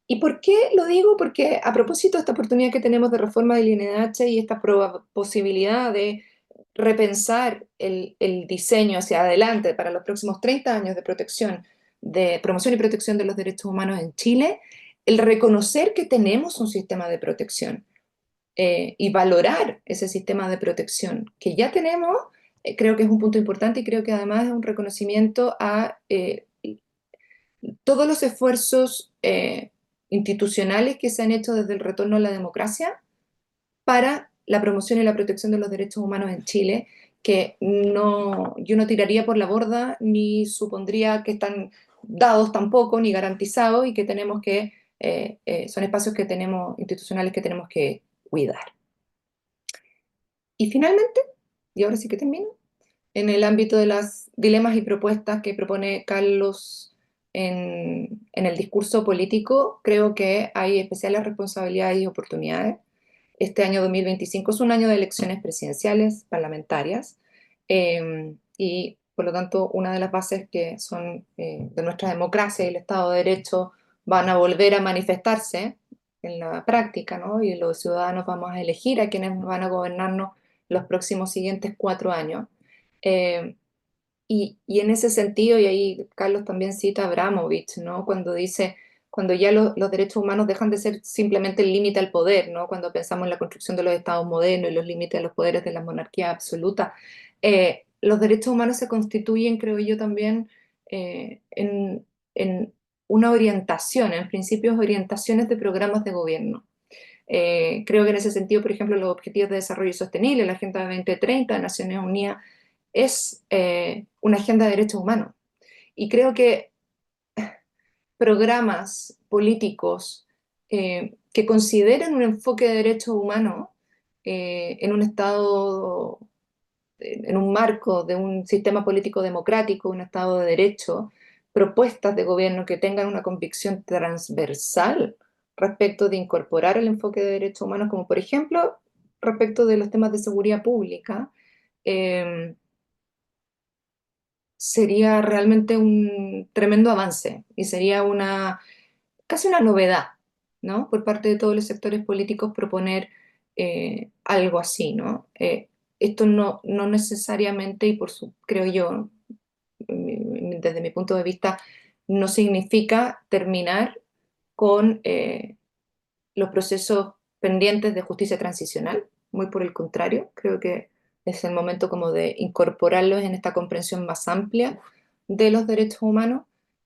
¿Y por qué lo digo? Porque a propósito de esta oportunidad que tenemos de reforma del INH y esta posibilidad de repensar el diseño hacia adelante para los próximos 30 años de protección, de promoción y protección de los derechos humanos en Chile, el reconocer que tenemos un sistema de protección y valorar ese sistema de protección que ya tenemos, creo que es un punto importante y creo que además es un reconocimiento a todos los esfuerzos institucionales que se han hecho desde el retorno a la democracia para la promoción y la protección de los derechos humanos en Chile, que no, yo no tiraría por la borda ni supondría que están dados tampoco, ni garantizados, y que tenemos que, son espacios que tenemos, institucionales que tenemos que cuidar. Y finalmente, y ahora sí que termino, en el ámbito de las dilemas y propuestas que propone Carlos en el discurso político, creo que hay especiales responsabilidades y oportunidades. Este año 2025 es un año de elecciones presidenciales, parlamentarias, y por lo tanto una de las bases que son de nuestra democracia y el Estado de Derecho van a volver a manifestarse en la práctica, ¿no? Y los ciudadanos vamos a elegir a quienes van a gobernarnos los próximos siguientes 4 años. Eh, y en ese sentido, y ahí Carlos también cita a Abramovich, ¿no? Cuando dice, cuando ya los derechos humanos dejan de ser simplemente el límite al poder, ¿no? Cuando pensamos en la construcción de los estados modernos y los límites a los poderes de la monarquía absoluta, los derechos humanos se constituyen, creo yo, también en una orientación, en principios orientaciones de programas de gobierno. Creo que en ese sentido, por ejemplo, los Objetivos de Desarrollo Sostenible, la Agenda 2030 de Naciones Unidas, es una agenda de derechos humanos. Y creo que programas políticos que consideren un enfoque de derechos humanos en un estado, en un marco de un sistema político democrático, un estado de derecho, propuestas de gobierno que tengan una convicción transversal respecto de incorporar el enfoque de derechos humanos, como por ejemplo respecto de los temas de seguridad pública, eh, sería realmente un tremendo avance y sería casi una novedad, ¿no? Por parte de todos los sectores políticos proponer algo así, ¿no? Esto no necesariamente, y creo yo, desde mi punto de vista, no significa terminar con los procesos pendientes de justicia transicional, muy por el contrario, creo que es el momento como de incorporarlos en esta comprensión más amplia de los derechos humanos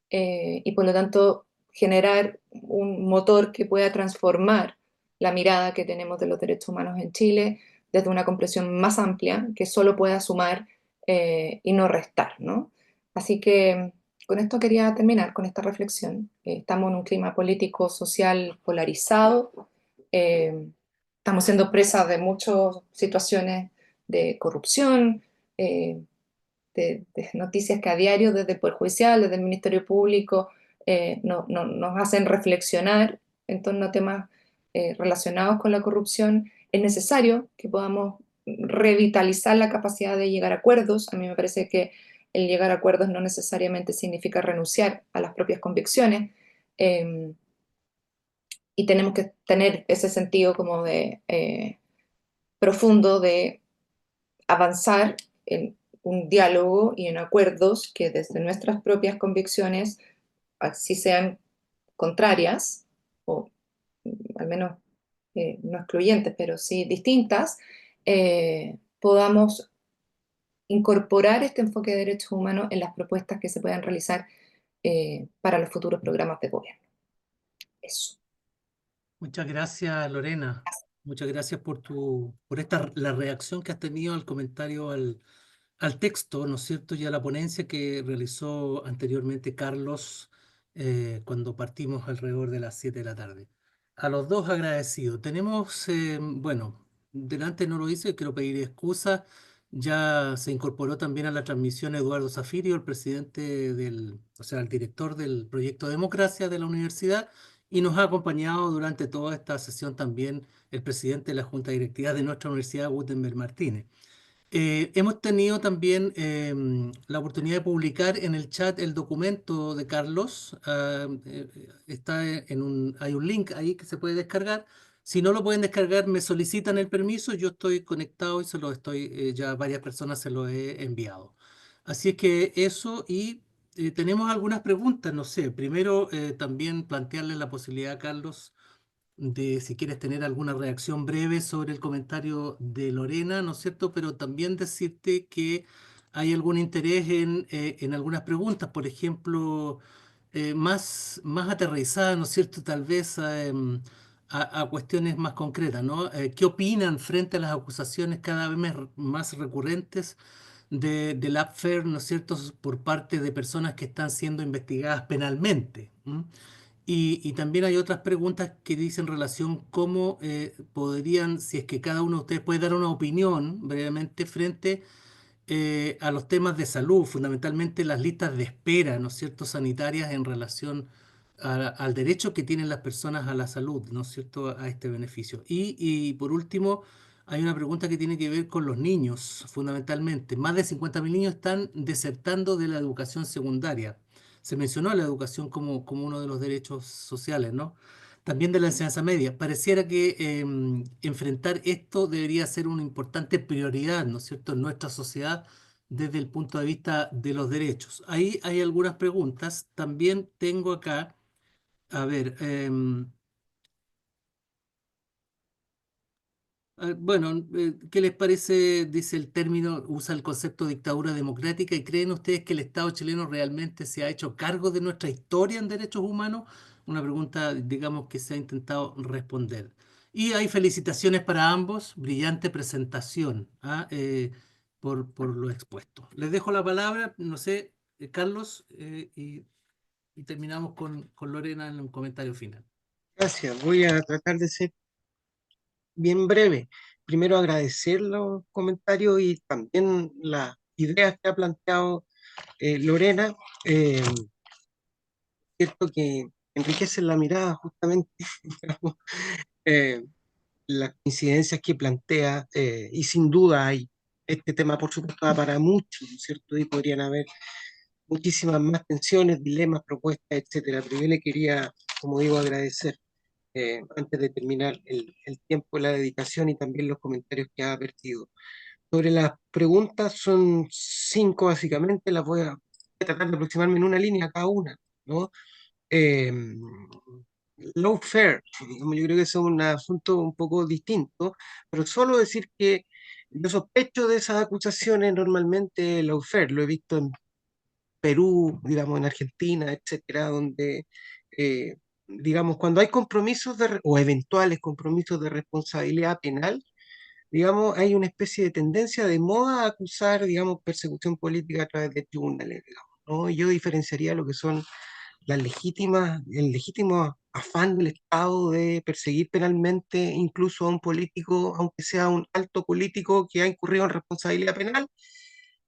y por lo tanto generar un motor que pueda transformar la mirada que tenemos de los derechos humanos en Chile desde una comprensión más amplia que solo pueda sumar y no restar, ¿no? Así que con esto quería terminar, con esta reflexión. Estamos en un clima político, social polarizado, eh, estamos siendo presas de muchas situaciones de corrupción, eh, de noticias que a diario desde el Poder Judicial, desde el Ministerio Público, nos hacen reflexionar en torno a temas relacionados con la corrupción. Es necesario que podamos revitalizar la capacidad de llegar a acuerdos. A mí me parece que el llegar a acuerdos no necesariamente significa renunciar a las propias convicciones. eh, y tenemos que tener ese sentido como de profundo de avanzar en un diálogo y en acuerdos que desde nuestras propias convicciones, así sean contrarias, o al menos no excluyentes, pero sí distintas, podamos incorporar este enfoque de derechos humanos en las propuestas que se puedan realizar para los futuros programas de gobierno. Eso. Muchas gracias, Lorena. Muchas gracias por la reacción que has tenido al comentario al texto, ¿no es cierto? Y a la ponencia que realizó anteriormente Carlos cuando partimos alrededor de las 7 de la tarde. A los dos agradecidos. Tenemos, bueno, delante no lo hice, quiero pedir excusas. Ya se incorporó también a la transmisión Eduardo Zafirio, el presidente o sea, el director del proyecto Democracia de la universidad, y nos ha acompañado durante toda esta sesión también el presidente de la Junta Directiva de nuestra universidad, Gutenberg Martínez. Hemos tenido también la oportunidad de publicar en el chat el documento de Carlos. Está hay un link ahí que se puede descargar. Si no lo pueden descargar, me solicitan el permiso. Yo estoy conectado y ya varias personas se lo he enviado. Así es que eso y tenemos algunas preguntas. No sé, primero también plantearle la posibilidad a Carlos de si quieres tener alguna reacción breve sobre el comentario de Lorena, ¿no es cierto? Pero también decirte que hay algún interés en algunas preguntas, por ejemplo, más aterrizadas, ¿no es cierto? Tal vez a cuestiones más concretas, ¿no? ¿Qué opinan frente a las acusaciones cada vez más recurrentes del Lawfare, ¿no es cierto?, por parte de personas que están siendo investigadas penalmente? ¿M? Y también hay otras preguntas que dicen relación cómo podrían, si es que cada uno de ustedes puede dar una opinión brevemente frente a los temas de salud, fundamentalmente las listas de espera, ¿no es cierto?, sanitarias en relación al derecho que tienen las personas a la salud, ¿no es cierto?, a este beneficio. Y por último, hay una pregunta que tiene que ver con los niños, fundamentalmente. Más de 50.000 niños están desertando de la educación secundaria. Se mencionó la educación como uno de los derechos sociales, ¿no? También de la enseñanza media. Pareciera que enfrentar esto debería ser una importante prioridad, ¿no es cierto?, en nuestra sociedad desde el punto de vista de los derechos. Ahí hay algunas preguntas. También tengo acá, a ver, bueno, ¿qué les parece? Dice el término, usa el concepto de dictadura democrática y ¿creen ustedes que el Estado chileno realmente se ha hecho cargo de nuestra historia en derechos humanos? Una pregunta, digamos, que se ha intentado responder. Y hay felicitaciones para ambos, brillante presentación, por lo expuesto. Les dejo la palabra, no sé, Carlos, y terminamos con Lorena en un comentario final. Gracias. Voy a tratar de ser bien breve. Primero agradecer los comentarios y también las ideas que ha planteado Lorena. Cierto que enriquecen la mirada justamente, digamos, eh, las incidencias que plantea, y sin duda hay este tema, por supuesto, da para mucho, ¿no es cierto? Y podrían haber muchísimas más tensiones, dilemas, propuestas, etcétera. Pero yo le quería, como digo, agradecer, antes de terminar, el tiempo, la dedicación y también los comentarios que ha vertido. Sobre las preguntas, son cinco básicamente, las voy a tratar de aproximarme en una línea cada una, ¿no? Eh, Lawfare, digamos, yo creo que eso es un asunto un poco distinto, pero solo decir que yo sospecho de esas acusaciones normalmente lawfare, lo he visto en Perú, digamos, en Argentina, etcétera, donde, digamos, cuando hay compromisos o eventuales compromisos de responsabilidad penal, digamos, hay una especie de tendencia de moda a acusar, digamos, persecución política a través de tribunales, digamos, ¿no? Y yo diferenciaría lo que son el legítimo afán del Estado de perseguir penalmente incluso a un político, aunque sea un alto político que ha incurrido en responsabilidad penal,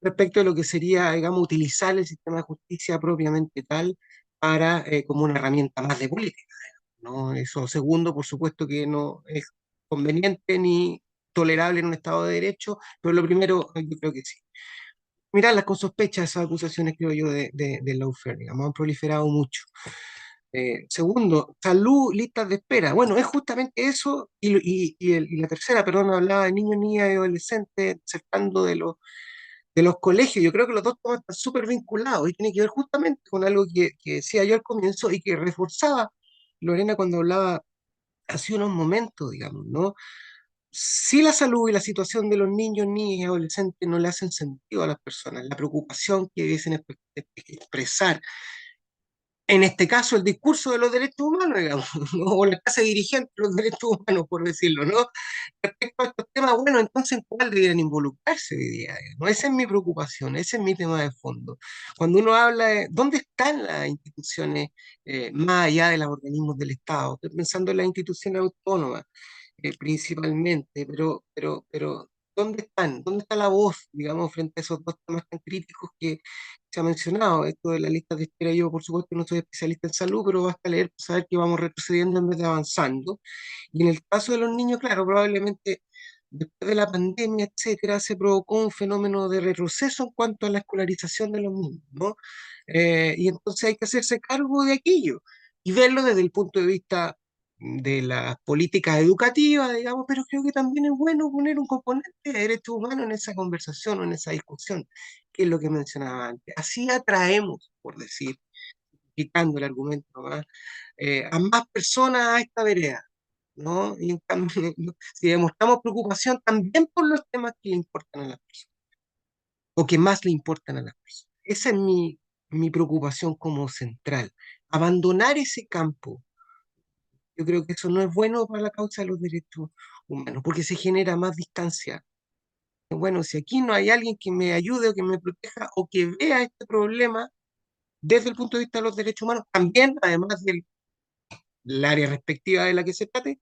respecto de lo que sería, digamos, utilizar el sistema de justicia propiamente tal para, como una herramienta más de política, ¿no? Eso segundo, por supuesto que no es conveniente ni tolerable en un Estado de Derecho, pero lo primero, yo creo que sí. Mirarlas con sospecha esas acusaciones, creo yo, de lawfare, digamos, han proliferado mucho. Segundo, salud, listas de espera. Bueno, es justamente eso, y la tercera, perdón, hablaba de niños, niñas y adolescentes acercando de los colegios. Yo creo que los dos temas están súper vinculados y tiene que ver justamente con algo que decía yo al comienzo y que reforzaba Lorena cuando hablaba hace unos momentos, digamos, ¿no? Si la salud y la situación de los niños, niñas y adolescentes no le hacen sentido a las personas, la preocupación que dicen expresar, en este caso el discurso de los derechos humanos, digamos, ¿no? O la clase dirigente de los derechos humanos, por decirlo, ¿no? Respecto a estos temas, bueno, entonces, ¿en cuál deberían involucrarse hoy día? ¿No? Esa es mi preocupación, ese es mi tema de fondo. Cuando uno habla de dónde están las instituciones, más allá de los organismos del Estado, estoy pensando en las instituciones autónomas, principalmente, pero ¿dónde están? ¿Dónde está la voz, digamos, frente a esos dos temas tan críticos que se ha mencionado? Esto de la lista de espera, yo por supuesto no soy especialista en salud, pero basta leer para saber que vamos retrocediendo en vez de avanzando. Y en el caso de los niños, claro, probablemente después de la pandemia, etcétera, se provocó un fenómeno de retroceso en cuanto a la escolarización de los niños, ¿no? Y entonces hay que hacerse cargo de aquello y verlo desde el punto de vista de las políticas educativas, digamos, pero creo que también es bueno poner un componente de derechos humanos en esa conversación o en esa discusión, que es lo que mencionaba antes. Así atraemos, por decir, quitando el argumento nomás, a más personas a esta vereda, ¿no? Y en cambio, si demostramos preocupación también por los temas que le importan a las personas, o que más le importan a las personas. Esa es mi preocupación como central. Abandonar ese campo, yo creo que eso no es bueno para la causa de los derechos humanos, porque se genera más distancia. Bueno, si aquí no hay alguien que me ayude o que me proteja o que vea este problema desde el punto de vista de los derechos humanos, también, además del área respectiva de la que se trate,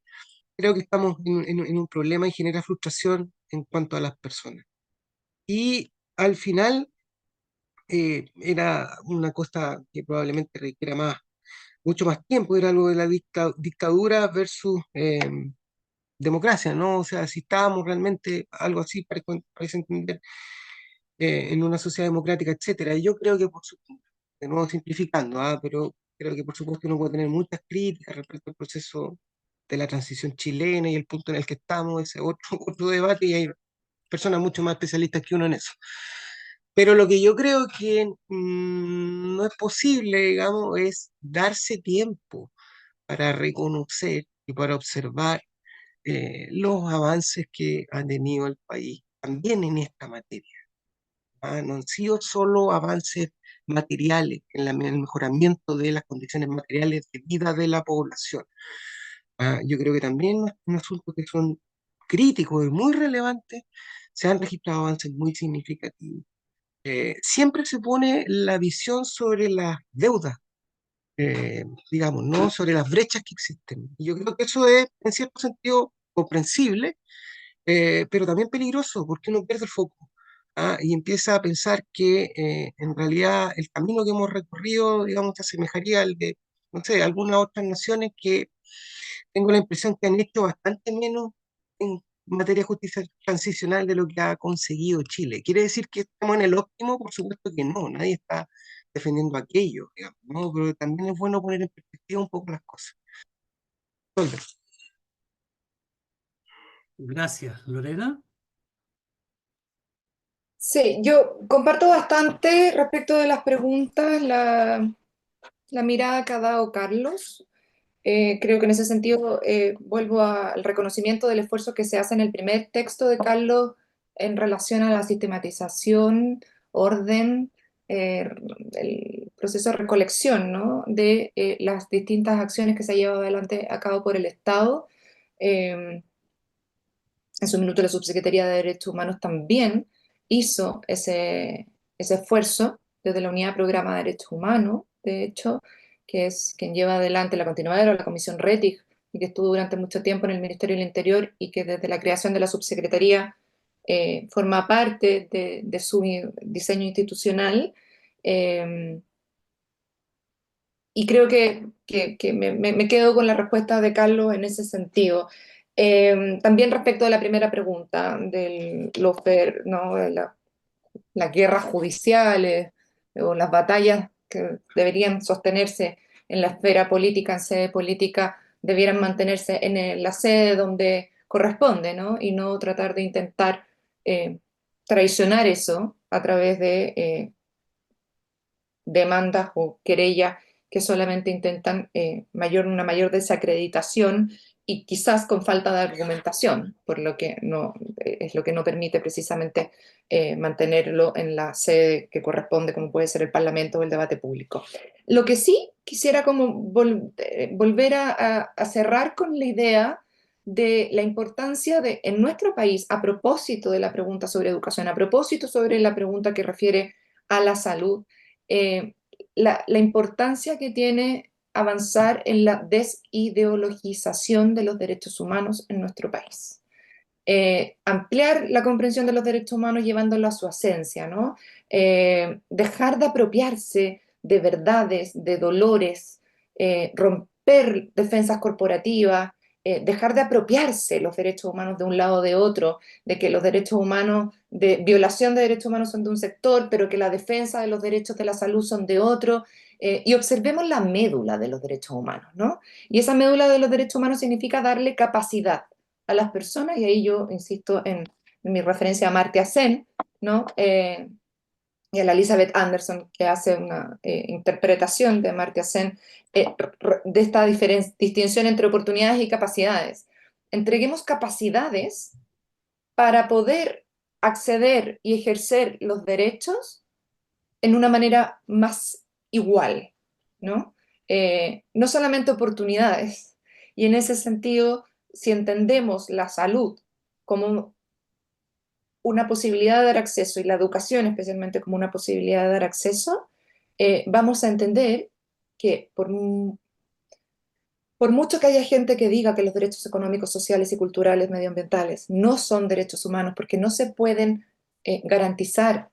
creo que estamos en un problema y genera frustración en cuanto a las personas. Y al final era una cosa que probablemente requiera mucho más tiempo, era algo de la dictadura versus democracia, ¿no? O sea, si estábamos realmente algo así, parece entender, en una sociedad democrática, etcétera. Y yo creo que, de nuevo simplificando, pero creo que por supuesto uno puede tener muchas críticas respecto al proceso de la transición chilena y el punto en el que estamos, ese otro, otro debate, y hay personas mucho más especialistas que uno en eso. Pero lo que yo creo que no es posible, digamos, es darse tiempo para reconocer y para observar los avances que ha tenido el país también en esta materia. No han sido solo avances materiales en el mejoramiento de las condiciones materiales de vida de la población. Yo creo que también es un asunto que son críticos y muy relevantes, se han registrado avances muy significativos. Siempre se pone la visión sobre las deudas, digamos, no sobre las brechas que existen. Y yo creo que eso es, en cierto sentido, comprensible, pero también peligroso, porque uno pierde el foco. Y empieza a pensar que en realidad el camino que hemos recorrido, digamos, se asemejaría al de, no sé, algunas otras naciones que tengo la impresión que han hecho bastante menos en materia de justicia transicional de lo que ha conseguido Chile. ¿Quiere decir que estamos en el óptimo? Por supuesto que no, nadie está defendiendo aquello, digamos, ¿no? Pero también es bueno poner en perspectiva un poco las cosas. Solver. Gracias, Lorena. Sí, yo comparto bastante respecto de las preguntas, la mirada que ha dado Carlos. Creo que en ese sentido vuelvo al reconocimiento del esfuerzo que se hace en el primer texto de Carlos en relación a la sistematización, orden, eh, el proceso de recolección, ¿no? De las distintas acciones que se ha llevado adelante a cabo por el Estado. Eh, en su minuto la Subsecretaría de Derechos Humanos también hizo ese esfuerzo desde la Unidad de Programa de Derechos Humanos, de hecho, que es quien lleva adelante la continuadora, la Comisión RETIG, y que estuvo durante mucho tiempo en el Ministerio del Interior y que desde la creación de la subsecretaría forma parte de su diseño institucional. Eh, y creo que me quedo con la respuesta de Carlos en ese sentido. También respecto de la primera pregunta, ¿no? de las guerras judiciales o las batallas que deberían sostenerse en la esfera política, en sede política, debieran mantenerse en la sede donde corresponde, ¿no? Y no tratar de intentar traicionar eso a través de demandas o querellas que solamente intentan una mayor desacreditación y quizás con falta de argumentación, por lo que no, es lo que no permite precisamente mantenerlo en la sede que corresponde, como puede ser el Parlamento o el debate público. Lo que sí quisiera como volver a cerrar con la idea de la importancia de, en nuestro país, a propósito de la pregunta sobre educación, a propósito sobre la pregunta que refiere a la salud, eh, la importancia que tiene avanzar en la desideologización de los derechos humanos en nuestro país. Ampliar la comprensión de los derechos humanos llevándolo a su esencia, ¿no? Dejar de apropiarse de verdades, de dolores, romper defensas corporativas dejar de apropiarse los derechos humanos de un lado o de otro, de que los derechos humanos, de violación de derechos humanos son de un sector, pero que la defensa de los derechos de la salud son de otro, y observemos la médula de los derechos humanos, ¿no? Y esa médula de los derechos humanos significa darle capacidad a las personas, y ahí yo insisto en mi referencia a Amartya Sen, ¿no? Y a la Elizabeth Anderson, que hace una interpretación de Amartya Sen, de esta distinción entre oportunidades y capacidades. Entreguemos capacidades para poder acceder y ejercer los derechos en una manera más igual, ¿no? No solamente oportunidades. Y en ese sentido, si entendemos la salud como una posibilidad de dar acceso y la educación especialmente como una posibilidad de dar acceso, vamos a entender que por mucho que haya gente que diga que los derechos económicos, sociales y culturales medioambientales no son derechos humanos porque no se pueden garantizar,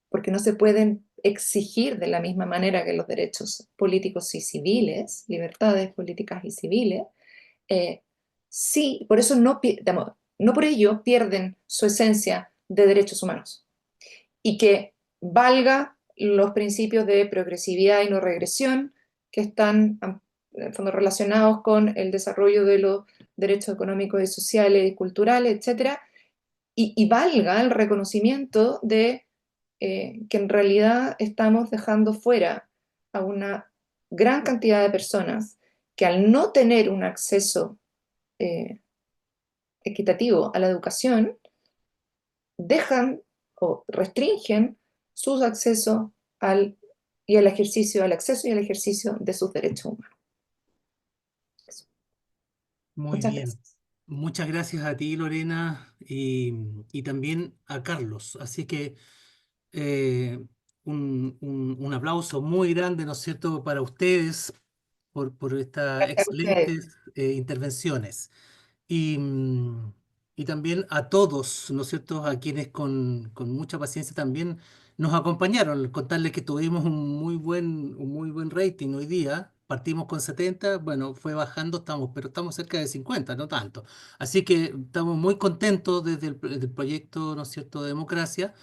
porque no se pueden exigir de la misma manera que los derechos políticos y civiles, libertades políticas y civiles, sí, por eso no por ello pierden su esencia de derechos humanos. Y que valga los principios de progresividad y no regresión que están en el fondo relacionados con el desarrollo de los derechos económicos y sociales y culturales, etcétera, y valga el reconocimiento de que en realidad estamos dejando fuera a una gran cantidad de personas que al no tener un acceso equitativo a la educación, dejan o restringen su acceso al, y el ejercicio, al acceso y al ejercicio de sus derechos humanos. Eso. Muy Muchas bien. gracias. Muchas gracias a ti, Lorena, y también a Carlos. Así que un aplauso muy grande, ¿no es cierto?, para ustedes por estas Gracias a ustedes. excelentes intervenciones. Y, y también a todos, ¿no es cierto?, a quienes con mucha paciencia también nos acompañaron. Contarles que tuvimos un muy buen rating hoy día. Partimos con 70, bueno, fue bajando, pero estamos cerca de 50, no tanto. Así que estamos muy contentos desde del proyecto, ¿no es cierto?, de democracia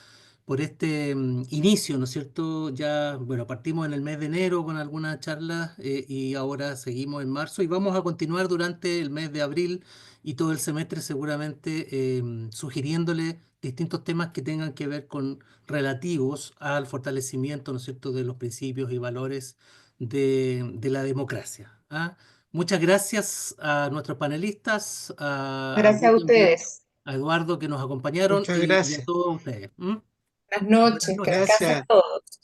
por este inicio, ¿no es cierto? Ya, bueno, partimos en el mes de enero con algunas charlas y ahora seguimos en marzo y vamos a continuar durante el mes de abril y todo el semestre seguramente sugiriéndole distintos temas que tengan que ver con relativos al fortalecimiento, ¿no es cierto?, de los principios y valores de la democracia. ¿Ah? Muchas gracias a nuestros panelistas, a Gracias ti a también, ustedes. a Eduardo que nos acompañaron Muchas y a gracias. todos ustedes. ¿Mm? Buenas Buenas noches, que noches. descansen Gracias. todos.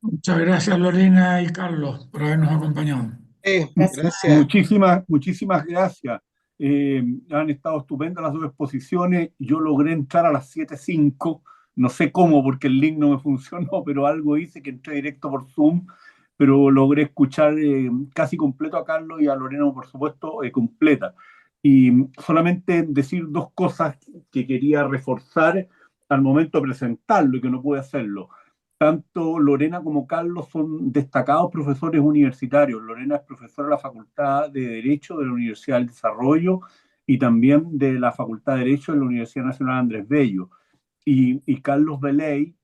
Muchas gracias Lorena y Carlos por habernos acompañado. Gracias. Gracias. Muchísimas gracias. Han estado estupendas las dos exposiciones. Yo logré entrar a las 7:05. No sé cómo, porque el link no me funcionó, pero algo hice que entré directo por Zoom. Pero logré escuchar casi completo a Carlos y a Lorena, por supuesto, completa. Y solamente decir dos cosas que quería reforzar al momento de presentarlo y que no pude hacerlo. Tanto Lorena como Carlos son destacados profesores universitarios. Lorena es profesora de la Facultad de Derecho de la Universidad del Desarrollo y también de la Facultad de Derecho de la Universidad Nacional Andrés Bello. Y Carlos Beley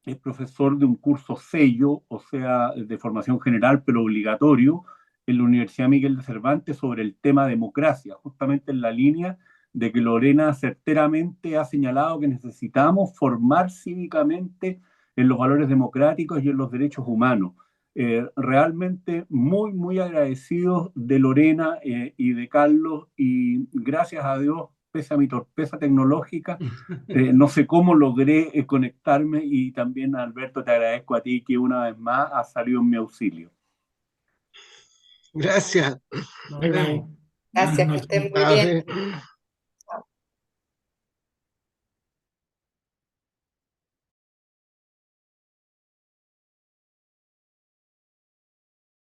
es profesor de un curso sello, o sea, de formación general, pero obligatorio, en la Universidad Miguel de Cervantes sobre el tema democracia, justamente en la línea de que Lorena certeramente ha señalado que necesitamos formar cívicamente en los valores democráticos y en los derechos humanos. Realmente muy agradecidos de Lorena y de Carlos, y gracias a Dios, pese a mi torpeza tecnológica, no sé cómo logré conectarme, y también Alberto te agradezco a ti que una vez más has salido en mi auxilio. Gracias. Nos Bye vemos. bye. Buenas Gracias, que noches. estén muy bien.